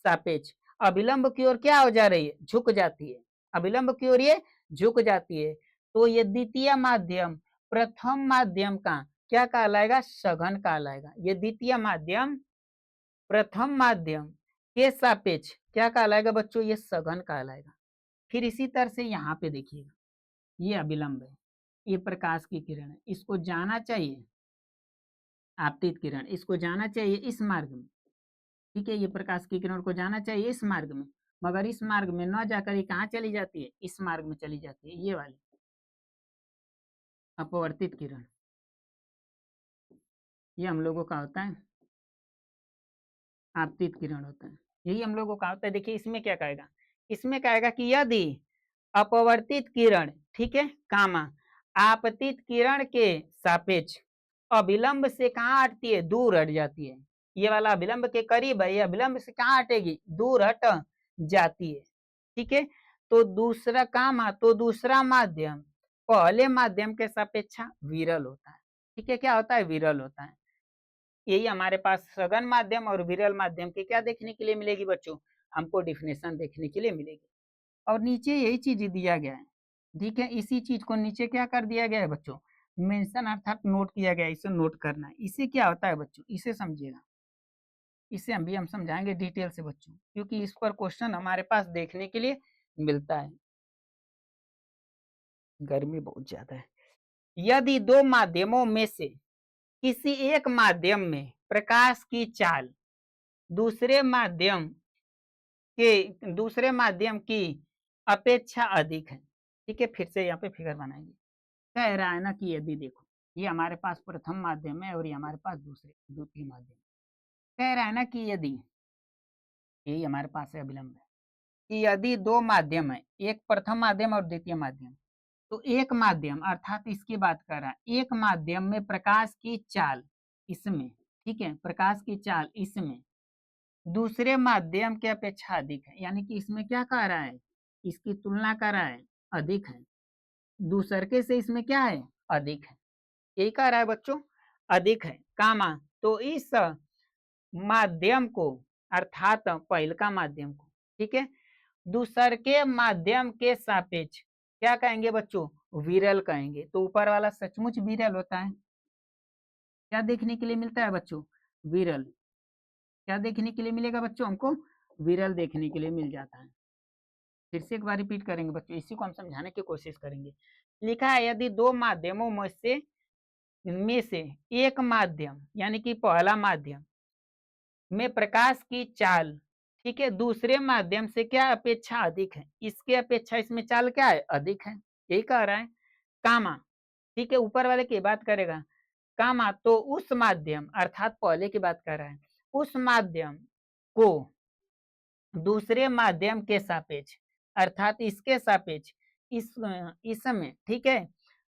सापेक्ष अविलंब की ओर क्या हो जा रही है, झुक जाती है। अविलंब की ओर ये झुक जाती है। तो ये द्वितीय माध्यम प्रथम माध्यम का क्या कहलाएगा, सघन कहलाएगा। ये द्वितीय माध्यम प्रथम माध्यम के सापेक्ष क्या कहलाएगा बच्चों, ये सघन कहलाएगा। फिर इसी तरह से यहाँ पे देखिएगा, ये अविलंब है, ये प्रकाश की किरण है, इसको जाना चाहिए आपतित किरण, इसको जाना चाहिए इस मार्ग में। ठीक है, ये प्रकाश की किरण को जाना चाहिए इस मार्ग में, मगर इस मार्ग में न जाकर ये कहाँ चली जाती है, इस मार्ग में चली जाती है, ये वाली अपवर्तित किरण। ये हम लोगों का होता है आपतित किरण होता है, यही हम लोगों का होता है। देखिए इसमें क्या कहेगा, इसमें कहेगा कि यदि अपवर्तित किरण, ठीक है, कामा आपतित किरण के सापेक्ष अविलंब से कहाँ हटती है, दूर हट जाती है। ये वाला अविलंब के करीब है, ये अविलंब से कहाँ हटेगी, दूर हट जाती है। ठीक है, तो दूसरा कामा, तो दूसरा माध्यम पहले माध्यम के सापेक्षा विरल होता है। ठीक है, क्या होता है, विरल होता है। यही हमारे पास सघन माध्यम और विरल माध्यम की क्या देखने के लिए मिलेगी बच्चों, हमको डिफिनेशन देखने के लिए मिलेगी। और नीचे यही चीज दिया गया है। ठीक है, इसी चीज को नीचे क्या कर दिया गया है बच्चों, मेंशन अर्थात नोट किया गया है, इसे नोट करना है। इसे क्या होता है बच्चों, इसे समझिएगा, इसे हम समझाएंगे डिटेल से बच्चों, क्योंकि इस पर क्वेश्चन हमारे पास देखने के लिए मिलता है। गर्मी बहुत ज्यादा है। यदि दो माध्यमों में से किसी एक माध्यम में प्रकाश की चाल दूसरे माध्यम की अपेक्षा अधिक है। ठीक है, फिर से यहाँ पे फिगर बनाएंगे। कह रहा है ना कि यदि देखो, ये हमारे पास प्रथम माध्यम है और ये हमारे पास द्वितीय माध्यम। कह रहा है ना कि यदि, यही हमारे पास है अविलंब है, कि यदि दो माध्यम है, एक प्रथम माध्यम और द्वितीय माध्यम, तो एक माध्यम अर्थात इसकी बात कर रहा है, एक माध्यम में प्रकाश की चाल इसमें, ठीक है, प्रकाश की चाल इसमें दूसरे माध्यम की अपेक्षा अधिक है। यानी कि इसमें क्या कह रहा है, इसकी तुलना कर रहा है, अधिक है। दूसरके से इसमें क्या है, अधिक है। यही कह रहा है बच्चों, अधिक है कामा। तो इस माध्यम को अर्थात पहल का माध्यम को, ठीक है, दूसर के माध्यम के सापेक्ष क्या कहेंगे बच्चों, विरल कहेंगे। तो ऊपर वाला सचमुच विरल होता है। क्या देखने के लिए मिलता है बच्चों, विरल। क्या देखने के लिए मिलेगा बच्चों, हमको विरल देखने के लिए मिल जाता है। फिर से एक बार रिपीट करेंगे बच्चों, इसी को हम समझाने की कोशिश करेंगे। लिखा है यदि दो माध्यमों में से एक माध्यम यानी कि पहला माध्यम में प्रकाश की चाल, ठीक है, दूसरे माध्यम से क्या अपेक्षा अधिक है, इसके अपेक्षा इसमें चाल क्या है, अधिक है। यही कह रहा है कामा। ठीक है, ऊपर वाले की बात करेगा, कामा तो उस माध्यम अर्थात पहले की बात कर रहा है, उस माध्यम को दूसरे माध्यम के सापेक्ष अर्थात इसके सापेक्ष इसमें ठीक है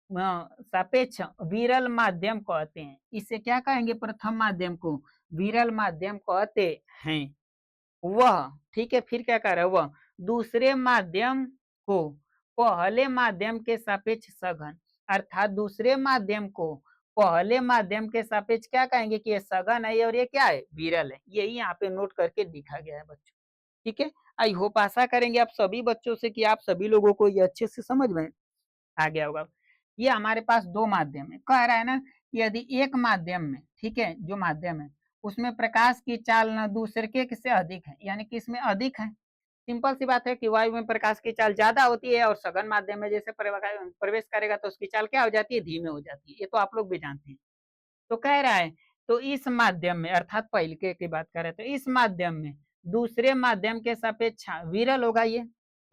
सापेक्ष विरल माध्यम कहते हैं। इसे क्या कहेंगे? प्रथम माध्यम को विरल माध्यम कहते हैं। वह ठीक है, फिर क्या कह रहा है? वह दूसरे माध्यम को पहले माध्यम के सापेक्ष सघन अर्थात दूसरे माध्यम को पहले माध्यम के सापेक्ष क्या कहेंगे कि ये सघन है और ये क्या है? विरल है। यही यहाँ पे नोट करके लिखा गया है बच्चों। ठीक है, आई होप आशा करेंगे आप सभी बच्चों से कि आप सभी लोगों को ये अच्छे से समझ में आ गया होगा। ये हमारे पास दो माध्यम है, कह रहा है ना कि यदि एक माध्यम में ठीक है जो माध्यम है उसमें प्रकाश की चाल न दूसरे के से अधिक है, यानी कि इसमें अधिक है। सिंपल सी बात है कि वायु में प्रकाश की चाल ज्यादा होती है और सघन माध्यम में जैसे प्रवेश करेगा तो उसकी चाल क्या हो जाती है? धीमे हो जाती है। ये तो आप लोग भी जानते हैं। तो कह रहा है तो इस माध्यम में अर्थात पहले की बात कर रहे तो इस माध्यम में दूसरे माध्यम के सापेक्ष विरल होगा। ये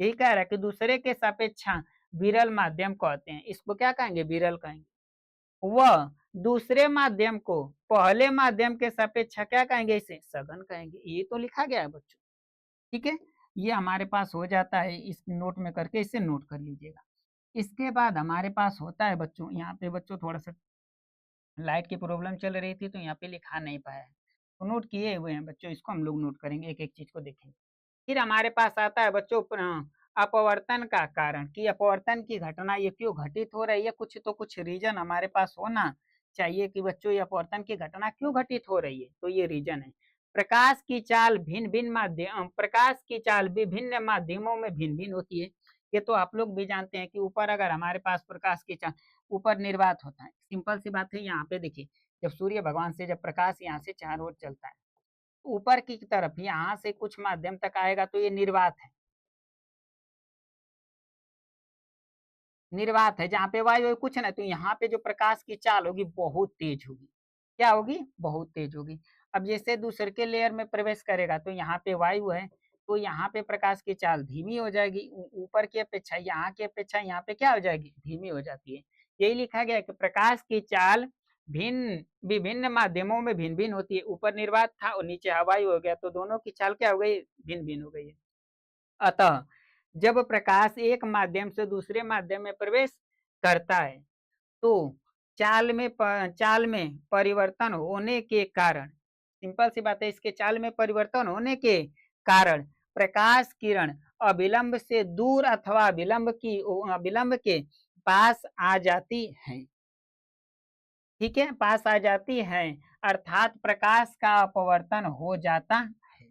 यही कह रहा है कि दूसरे के सापेक्ष विरल माध्यम कहते हैं। इसको क्या कहेंगे? विरल कहेंगे। वह दूसरे माध्यम को पहले माध्यम के सापेक्ष क्या कहेंगे? इसे सघन कहेंगे। ये तो लिखा गया है बच्चों। ठीक है, ये हमारे पास हो जाता है, इस नोट में करके इसे नोट कर लीजिएगा। इसके बाद हमारे पास होता है बच्चों, यहाँ पे बच्चों थोड़ा सा लाइट की प्रॉब्लम चल रही थी तो यहाँ पे लिखा नहीं पाया है, तो नोट किए हुए हैं बच्चों। इसको हम लोग नोट करेंगे, एक एक चीज को देखेंगे। फिर हमारे पास आता है बच्चों अपवर्तन का कारण, कि अपवर्तन की घटना ये क्यों घटित हो रही है। कुछ तो कुछ रीजन हमारे पास होना चाहिए कि बच्चों ये अपवर्तन की घटना क्यों घटित हो रही है। तो ये रीजन है प्रकाश की चाल भिन्न भिन्न माध्यम प्रकाश की चाल विभिन्न माध्यमों में भिन्न भिन्न होती है। ये तो आप लोग भी जानते हैं कि ऊपर अगर हमारे पास प्रकाश की चाल ऊपर निर्वात होता है, सिंपल सी बात है। यहाँ पे देखिए, जब सूर्य भगवान से जब प्रकाश यहाँ से चारों ओर चलता है, ऊपर की तरफ यहाँ से कुछ माध्यम तक आएगा तो ये निर्वात है। निर्वात है जहाँ पे वायु कुछ ना, तो यहाँ पे जो प्रकाश की चाल होगी बहुत तेज होगी। क्या होगी? बहुत तेज होगी। अब जैसे दूसरे के लेयर में प्रवेश करेगा तो यहाँ पे वायु है, तो यहाँ पे प्रकाश की चाल धीमी हो जाएगी। ऊपर की अपेक्षा यहाँ की अपेक्षा यहाँ पे क्या हो जाएगी? धीमी हो जाती है। यही लिखा गया है कि प्रकाश की चाल भिन्न विभिन्न माध्यमों में भिन्न भिन्न होती है। ऊपर निर्वात था और नीचे हवायु हो गया, तो दोनों की चाल क्या हो गई? भिन्न भिन्न हो गई है। अतः जब प्रकाश एक माध्यम से दूसरे माध्यम में प्रवेश करता है तो चाल में परिवर्तन होने के कारण, सिंपल सी बात है, इसके चाल में परिवर्तन होने के कारण प्रकाश किरण अविलंब से दूर अथवा विलंब के पास आ जाती है। ठीक है, पास आ जाती है, अर्थात प्रकाश का अपवर्तन हो जाता है।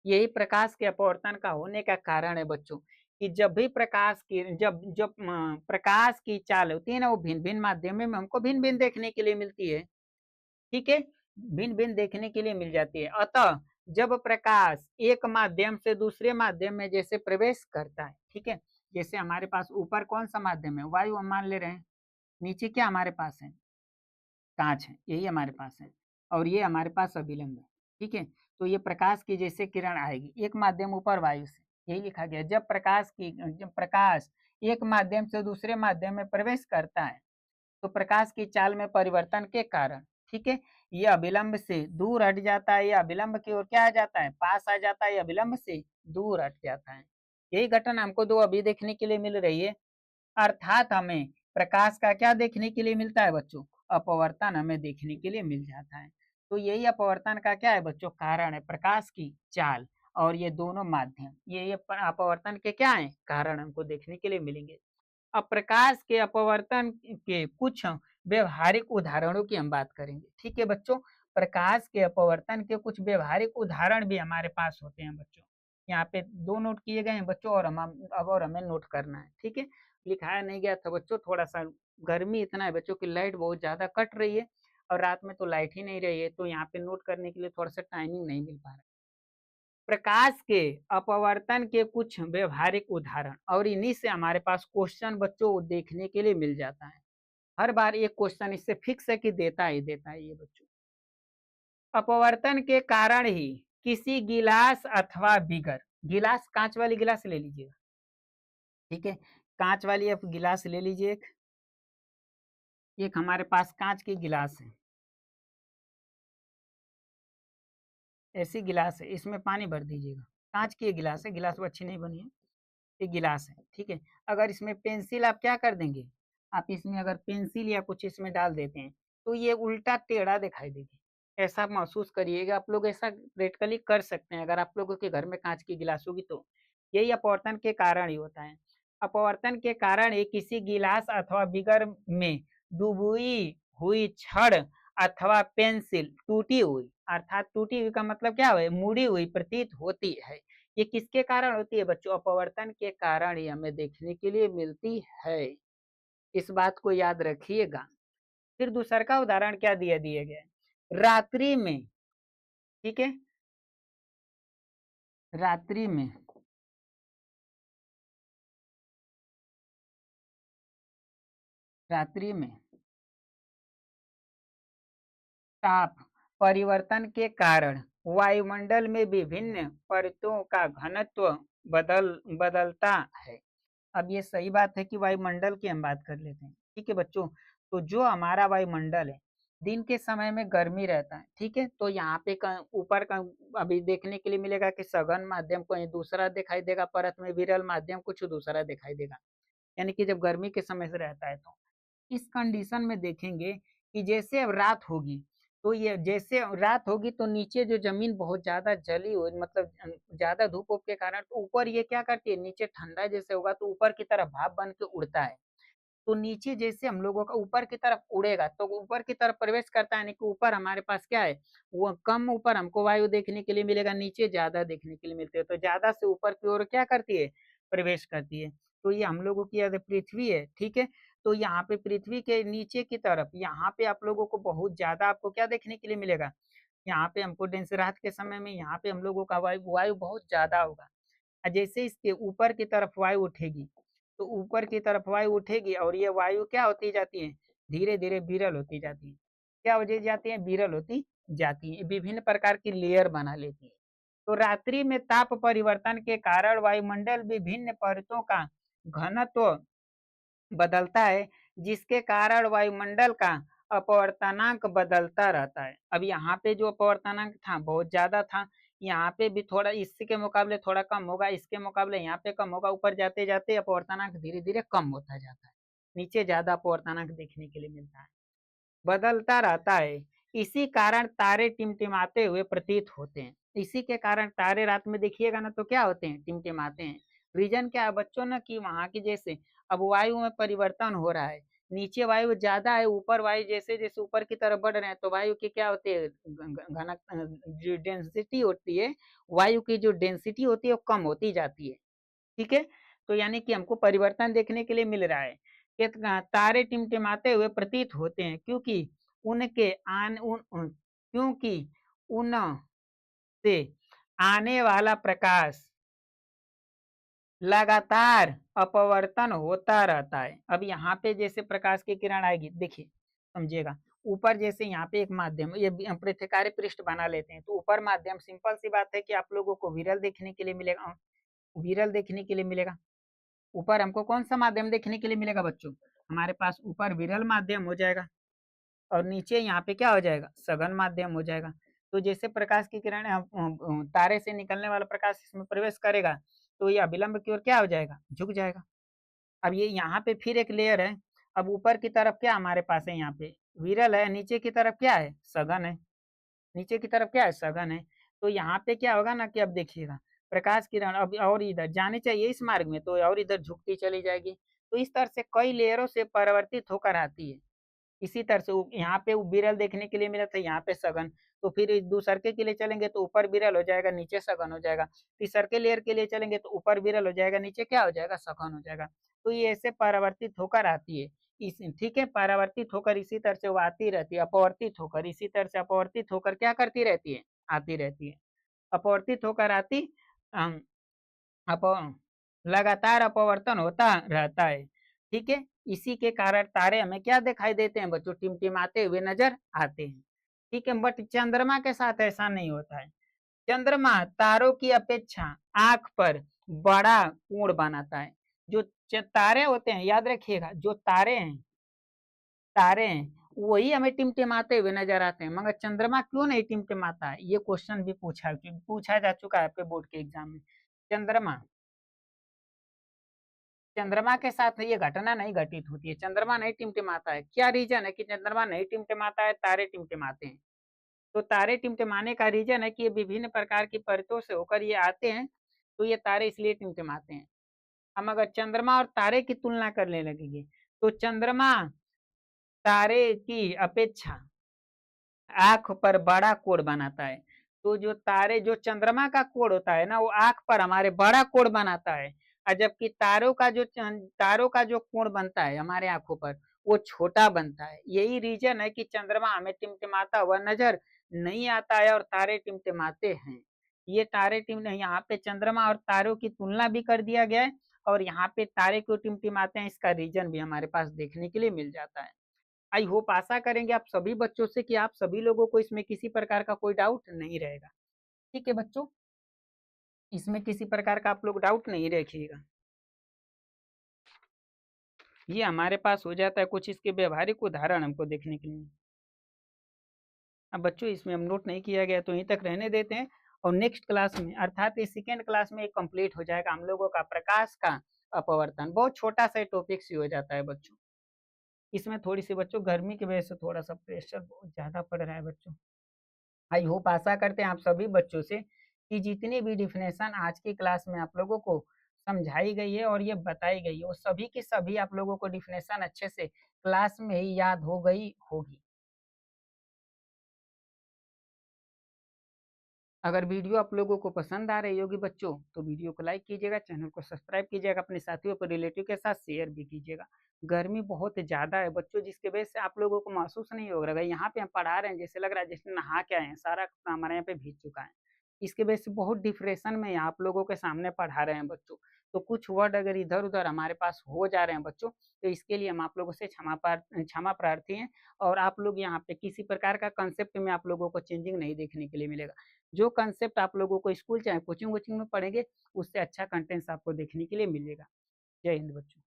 यही प्रकाश के अपवर्तन का होने का कारण है बच्चों, कि जब भी प्रकाश की जब जब प्रकाश की चाल होती है ना, वो भिन्न भिन्न माध्यमों में हमको भिन्न भिन्न देखने के लिए मिलती है। ठीक है, भिन्न भिन्न देखने के लिए मिल जाती है। अतः जब प्रकाश एक माध्यम से दूसरे माध्यम में जैसे प्रवेश करता है, ठीक है, जैसे हमारे पास ऊपर कौन सा माध्यम है? वायु हम मान ले रहे हैं। नीचे क्या हमारे पास है? कांच है, यही हमारे पास है। और ये हमारे पास अभिलंब है। ठीक है, तो ये प्रकाश की जैसे किरण आएगी एक माध्यम ऊपर वायु से, यही लिखा गया। जब प्रकाश एक माध्यम से दूसरे माध्यम में प्रवेश करता है तो प्रकाश की चाल में परिवर्तन के कारण, ठीक है, ये अभिलंब से दूर हट जाता है, या अभिलंब की ओर क्या आ जाता है? पास आ जाता है, या अभिलंब से दूर हट जाता है। यही घटना हमको दो अभी देखने के लिए मिल रही है। अर्थात हमें प्रकाश का क्या देखने के लिए मिलता है बच्चों? अपवर्तन हमें देखने के लिए मिल जाता है। तो यही अपवर्तन का क्या है बच्चों? कारण है, प्रकाश की चाल और ये दोनों माध्यम, ये अपवर्तन के क्या है? कारण हमको देखने के लिए मिलेंगे। अब प्रकाश के अपवर्तन के कुछ व्यवहारिक उदाहरणों की हम बात करेंगे। ठीक है बच्चों, प्रकाश के अपवर्तन के कुछ व्यवहारिक उदाहरण भी हमारे पास होते हैं बच्चों। यहाँ पे दो नोट किए गए हैं बच्चों, और हम अब और हमें नोट करना है। ठीक है, लिखाया नहीं गया था बच्चों, थोड़ा सा गर्मी इतना है बच्चों की लाइट बहुत ज्यादा कट रही है और रात में तो लाइट ही नहीं रही है, तो यहाँ पे नोट करने के लिए थोड़ा सा टाइमिंग नहीं मिल पा रहा है। प्रकाश के अपवर्तन के कुछ व्यवहारिक उदाहरण, और इन्हीं से हमारे पास क्वेश्चन बच्चों देखने के लिए मिल जाता है। हर बार एक क्वेश्चन इससे फिक्स है कि देता ही देता है ये बच्चों। अपवर्तन के कारण ही किसी गिलास अथवा बिगर, गिलास कांच वाली गिलास ले लीजिएगा। ठीक है, कांच वाली आप गिलास ले लीजिए। एक हमारे पास कांच की गिलास है। ऐसी गिलास है, इसमें पानी भर दीजिएगा। कांच की ये गिलास है, गिलास वो अच्छी नहीं बनी है, ये गिलास है, ठीक है। अगर इसमें पेंसिल आप क्या कर देंगे, आप इसमें अगर पेंसिल या कुछ इसमें डाल देते हैं तो ये उल्टा टेढ़ा दिखाई देगी। ऐसा महसूस करिएगा, आप लोग ऐसा प्रैक्टिकली कर सकते हैं अगर आप लोगों के घर में कांच की गिलास होगी तो। यही अपवर्तन के कारण ही होता है। अपवर्तन के कारण ही किसी गिलास अथवा बिगर में डूबी हुई छड़ अथवा पेंसिल टूटी हुई, अर्थात टूटी हुई का मतलब क्या है, मुड़ी हुई प्रतीत होती है। ये किसके कारण होती है बच्चों, अपवर्तन के कारण ही हमें देखने के लिए मिलती है। इस बात को याद रखिएगा। फिर दूसरा का उदाहरण क्या दिया दिए गए, रात्रि में, ठीक है, रात्रि में रात्रि में ताप परिवर्तन के कारण वायुमंडल में विभिन्न परतों का घनत्व बदलता है। अब ये सही बात है कि वायुमंडल की हम बात कर लेते हैं, ठीक है बच्चों। तो जो हमारा वायुमंडल है, दिन के समय में गर्मी रहता है, ठीक है, तो यहाँ पे ऊपर का अभी देखने के लिए मिलेगा कि सघन माध्यम कहीं दूसरा दिखाई देगा, परत में विरल माध्यम कुछ दूसरा दिखाई देगा, यानी कि जब गर्मी के समय से रहता है तो इस कंडीशन में देखेंगे कि जैसे अब रात होगी, तो ये जैसे रात होगी तो नीचे जो जमीन बहुत ज्यादा जली हो, मतलब ज्यादा धूप के कारण, तो ऊपर ये क्या करती है, नीचे ठंडा जैसे होगा तो ऊपर की तरफ भाप बन के उड़ता है। तो नीचे जैसे हम लोगों का ऊपर की तरफ उड़ेगा तो ऊपर की तरफ प्रवेश करता है, यानी कि ऊपर हमारे पास क्या है, वो कम ऊपर हमको वायु देखने के लिए मिलेगा, नीचे ज्यादा देखने के लिए मिलते है, तो ज्यादा से ऊपर की ओर क्या करती है, प्रवेश करती है। तो ये हम लोगों की यदि पृथ्वी है, ठीक है, तो यहाँ पे पृथ्वी के नीचे की तरफ यहाँ पे आप लोगों को बहुत ज्यादा आपको क्या देखने के लिए मिलेगा, यहाँ पे हमको डेंस रात के समय में यहाँ पे हम लोगों का वायु वायु बहुत ज्यादा होगा। जैसे इसके ऊपर की तरफ वायु उठेगी, तो ऊपर की तरफ वायु उठेगी और ये वायु क्या होती जाती है, धीरे धीरे विरल होती जाती है। क्या हो जाती है, विरल होती जाती है, विभिन्न प्रकार की लेयर बना लेती है। तो रात्रि में ताप परिवर्तन के कारण वायुमंडल विभिन्न परतों का घनत्व बदलता है, जिसके कारण वायुमंडल का अपवर्तनांक बदलता रहता है। अब यहाँ पे जो अपवर्तनांक था बहुत ज्यादा था, यहाँ पे भी थोड़ा इसके मुकाबले थोड़ा कम होगा, इसके मुकाबले यहाँ पे कम होगा, ऊपर जाते जाते अपवर्तनांक धीरे धीरे कम होता जाता है, नीचे ज्यादा अपवर्तनांक देखने के लिए मिलता है, बदलता रहता है। इसी कारण तारे टिमटिमाते हुए प्रतीत होते हैं। इसी के कारण तारे रात में देखिएगा ना तो क्या होते हैं, टिमटिमाते हैं। रीजन क्या है बच्चों ना, कि वहां की जैसे अब वायु में परिवर्तन हो रहा है, नीचे वायु ज्यादा है, ऊपर वायु जैसे जैसे ऊपर की तरफ बढ़ रहे हैं तो वायु की क्या होती है, घनक जो डेंसिटी होती है, वायु की जो डेंसिटी होती है वो कम होती जाती है, ठीक है। तो यानी कि हमको परिवर्तन देखने के लिए मिल रहा है कि तारे टिमटिमाते हुए प्रतीत होते हैं, क्योंकि उनके आन उन, उन क्योंकि उन से आने वाला प्रकाश लगातार अपवर्तन होता रहता है। अब यहाँ पे जैसे प्रकाश की किरण आएगी, देखिए समझिएगा, ऊपर जैसे यहाँ पे एक माध्यम ये पृथ्वी पृष्ठ बना लेते हैं, तो ऊपर माध्यम सिंपल सी बात है कि आप लोगों को विरल देखने के लिए मिलेगा, विरल देखने के लिए मिलेगा। ऊपर हमको कौन सा माध्यम देखने के लिए मिलेगा बच्चों, हमारे पास ऊपर विरल माध्यम हो जाएगा और नीचे यहाँ पे क्या हो जाएगा, सघन माध्यम हो जाएगा। तो जैसे प्रकाश की किरण तारे से निकलने वाला प्रकाश इसमें प्रवेश करेगा तो ये अभिलंब की ओर क्या हो जाएगा, झुक जाएगा। अब ये यहाँ पे फिर एक लेयर है, अब ऊपर की तरफ क्या हमारे पास है, यहाँ पे विरल है, नीचे की तरफ क्या है, सघन है, नीचे की तरफ क्या है, सघन है। तो यहाँ पे क्या होगा ना कि अब देखिएगा प्रकाश किरण अब और इधर जानी चाहिए इस मार्ग में, तो और इधर झुकती चली जाएगी। तो इस तरह से कई लेयरों से परिवर्तित होकर आती है। इसी तरह से यहाँ पे विरल देखने के लिए मिला था, यहाँ पे सघन। तो फिर दूसरके के लिए चलेंगे तो ऊपर विरल हो जाएगा, नीचे सघन हो जाएगा। तीसरके लेयर के लिए चलेंगे तो ऊपर विरल हो जाएगा, नीचे क्या हो जाएगा, सघन हो जाएगा। तो ये ऐसे परावर्तित होकर आती है, इस ठीक है, परावर्तित होकर इसी तरह से वो आती रहती है, अपवर्तित होकर इसी तरह से अपवर्तित होकर क्या करती रहती है, आती रहती है, अपवर्तित होकर आती अप लगातार अपवर्तन होता रहता है, ठीक है। इसी के कारण तारे हमें क्या दिखाई देते हैं बच्चों, टिमटिमाते हुए नजर आते हैं, ठीक है। बट चंद्रमा के साथ ऐसा नहीं होता है। चंद्रमा तारों की अपेक्षा आंख पर बड़ा कोण बनाता है। जो तारे होते हैं, याद रखिएगा, जो तारे हैं वही हमें टिमटिमाते हुए नजर आते हैं, मगर चंद्रमा क्यों नहीं टिमटिमाता है? ये क्वेश्चन भी पूछा जा चुका है आपके बोर्ड के एग्जाम में। चंद्रमा चंद्रमा के साथ ये घटना नहीं घटित होती है, चंद्रमा नहीं टिमटिमाता है। क्या रीजन है कि चंद्रमा नहीं टिमटिमाता है, तारे टिमटिमाते हैं? तो तारे टिमटिमाने का रीजन है कि ये विभिन्न प्रकार की परतों से होकर ये आते हैं, तो ये तारे इसलिए टिमटिमाते हैं। हम अगर चंद्रमा और तारे की तुलना करने लगेंगे, तो चंद्रमा तारे की अपेक्षा आंख पर बड़ा कोण बनाता है। तो जो तारे जो चंद्रमा का कोण होता है ना, वो आंख पर हमारे बड़ा कोण बनाता है, और जबकि तारों का जो कोण बनता है हमारे आंखों पर, वो छोटा बनता है। यही रीजन है कि चंद्रमा हमें टिमटिमाता हुआ नजर नहीं आता है और तारे टिमटिमाते हैं। ये तारे टिम यहाँ पे चंद्रमा और तारों की तुलना भी कर दिया गया है, और यहाँ पे तारे क्यों टिमटिमाते हैं इसका रीजन भी हमारे पास देखने के लिए मिल जाता है। आई होप आशा करेंगे आप सभी बच्चों से कि आप सभी लोगों को इसमें किसी प्रकार का कोई डाउट नहीं रहेगा। ठीक है बच्चों, इसमें किसी प्रकार का आप लोग डाउट नहीं रखिएगा। ये हमारे पास हो जाता है कुछ इसके व्यवहारिक उदाहरण हमको देखने के लिए। अब बच्चों इसमें हम नोट नहीं किया गया तो यहीं तक रहने देते हैं, और नेक्स्ट क्लास में अर्थात इस सेकेंड क्लास में एक कंप्लीट हो जाएगा हम लोगों का प्रकाश का अपवर्तन। बहुत छोटा सा टॉपिक सी हो जाता है बच्चों। इसमें थोड़ी सी बच्चों गर्मी की वजह से थोड़ा सा प्रेशर बहुत ज्यादा पड़ रहा है बच्चों। आई होप आशा करते हैं आप सभी बच्चों से कि जितनी भी डिफिनेशन आज की क्लास में आप लोगों को समझाई गई है और ये बताई गई है, वो सभी की सभी आप लोगों को डिफिनेशन अच्छे से क्लास में ही याद हो गई होगी। अगर वीडियो आप लोगों को पसंद आ रही होगी बच्चों, तो वीडियो को लाइक कीजिएगा, चैनल को सब्सक्राइब कीजिएगा, अपने साथियों पर रिलेटिव के साथ शेयर भी कीजिएगा। गर्मी बहुत ज़्यादा है बच्चों, जिसकी वजह से आप लोगों को महसूस नहीं हो रहा है, यहाँ पे हम पढ़ा रहे हैं जैसे लग रहा है जैसे नहा के आए हैं, सारा कपड़ा हमारे यहाँ पे भीग चुका है। इसके वजह से बहुत डिप्रेशन में आप लोगों के सामने पढ़ा रहे हैं बच्चों। तो कुछ वर्ड अगर इधर उधर हमारे पास हो जा रहे हैं बच्चों, तो इसके लिए हम आप लोगों से क्षमा प्रार्थी हैं। और आप लोग यहाँ पे किसी प्रकार का कंसेप्ट में आप लोगों को चेंजिंग नहीं देखने के लिए मिलेगा। जो कंसेप्ट आप लोगों को स्कूल चाहे कोचिंग वोचिंग में पढ़ेंगे, उससे अच्छा कंटेंट्स आपको देखने के लिए मिलेगा। जय हिंद बच्चों।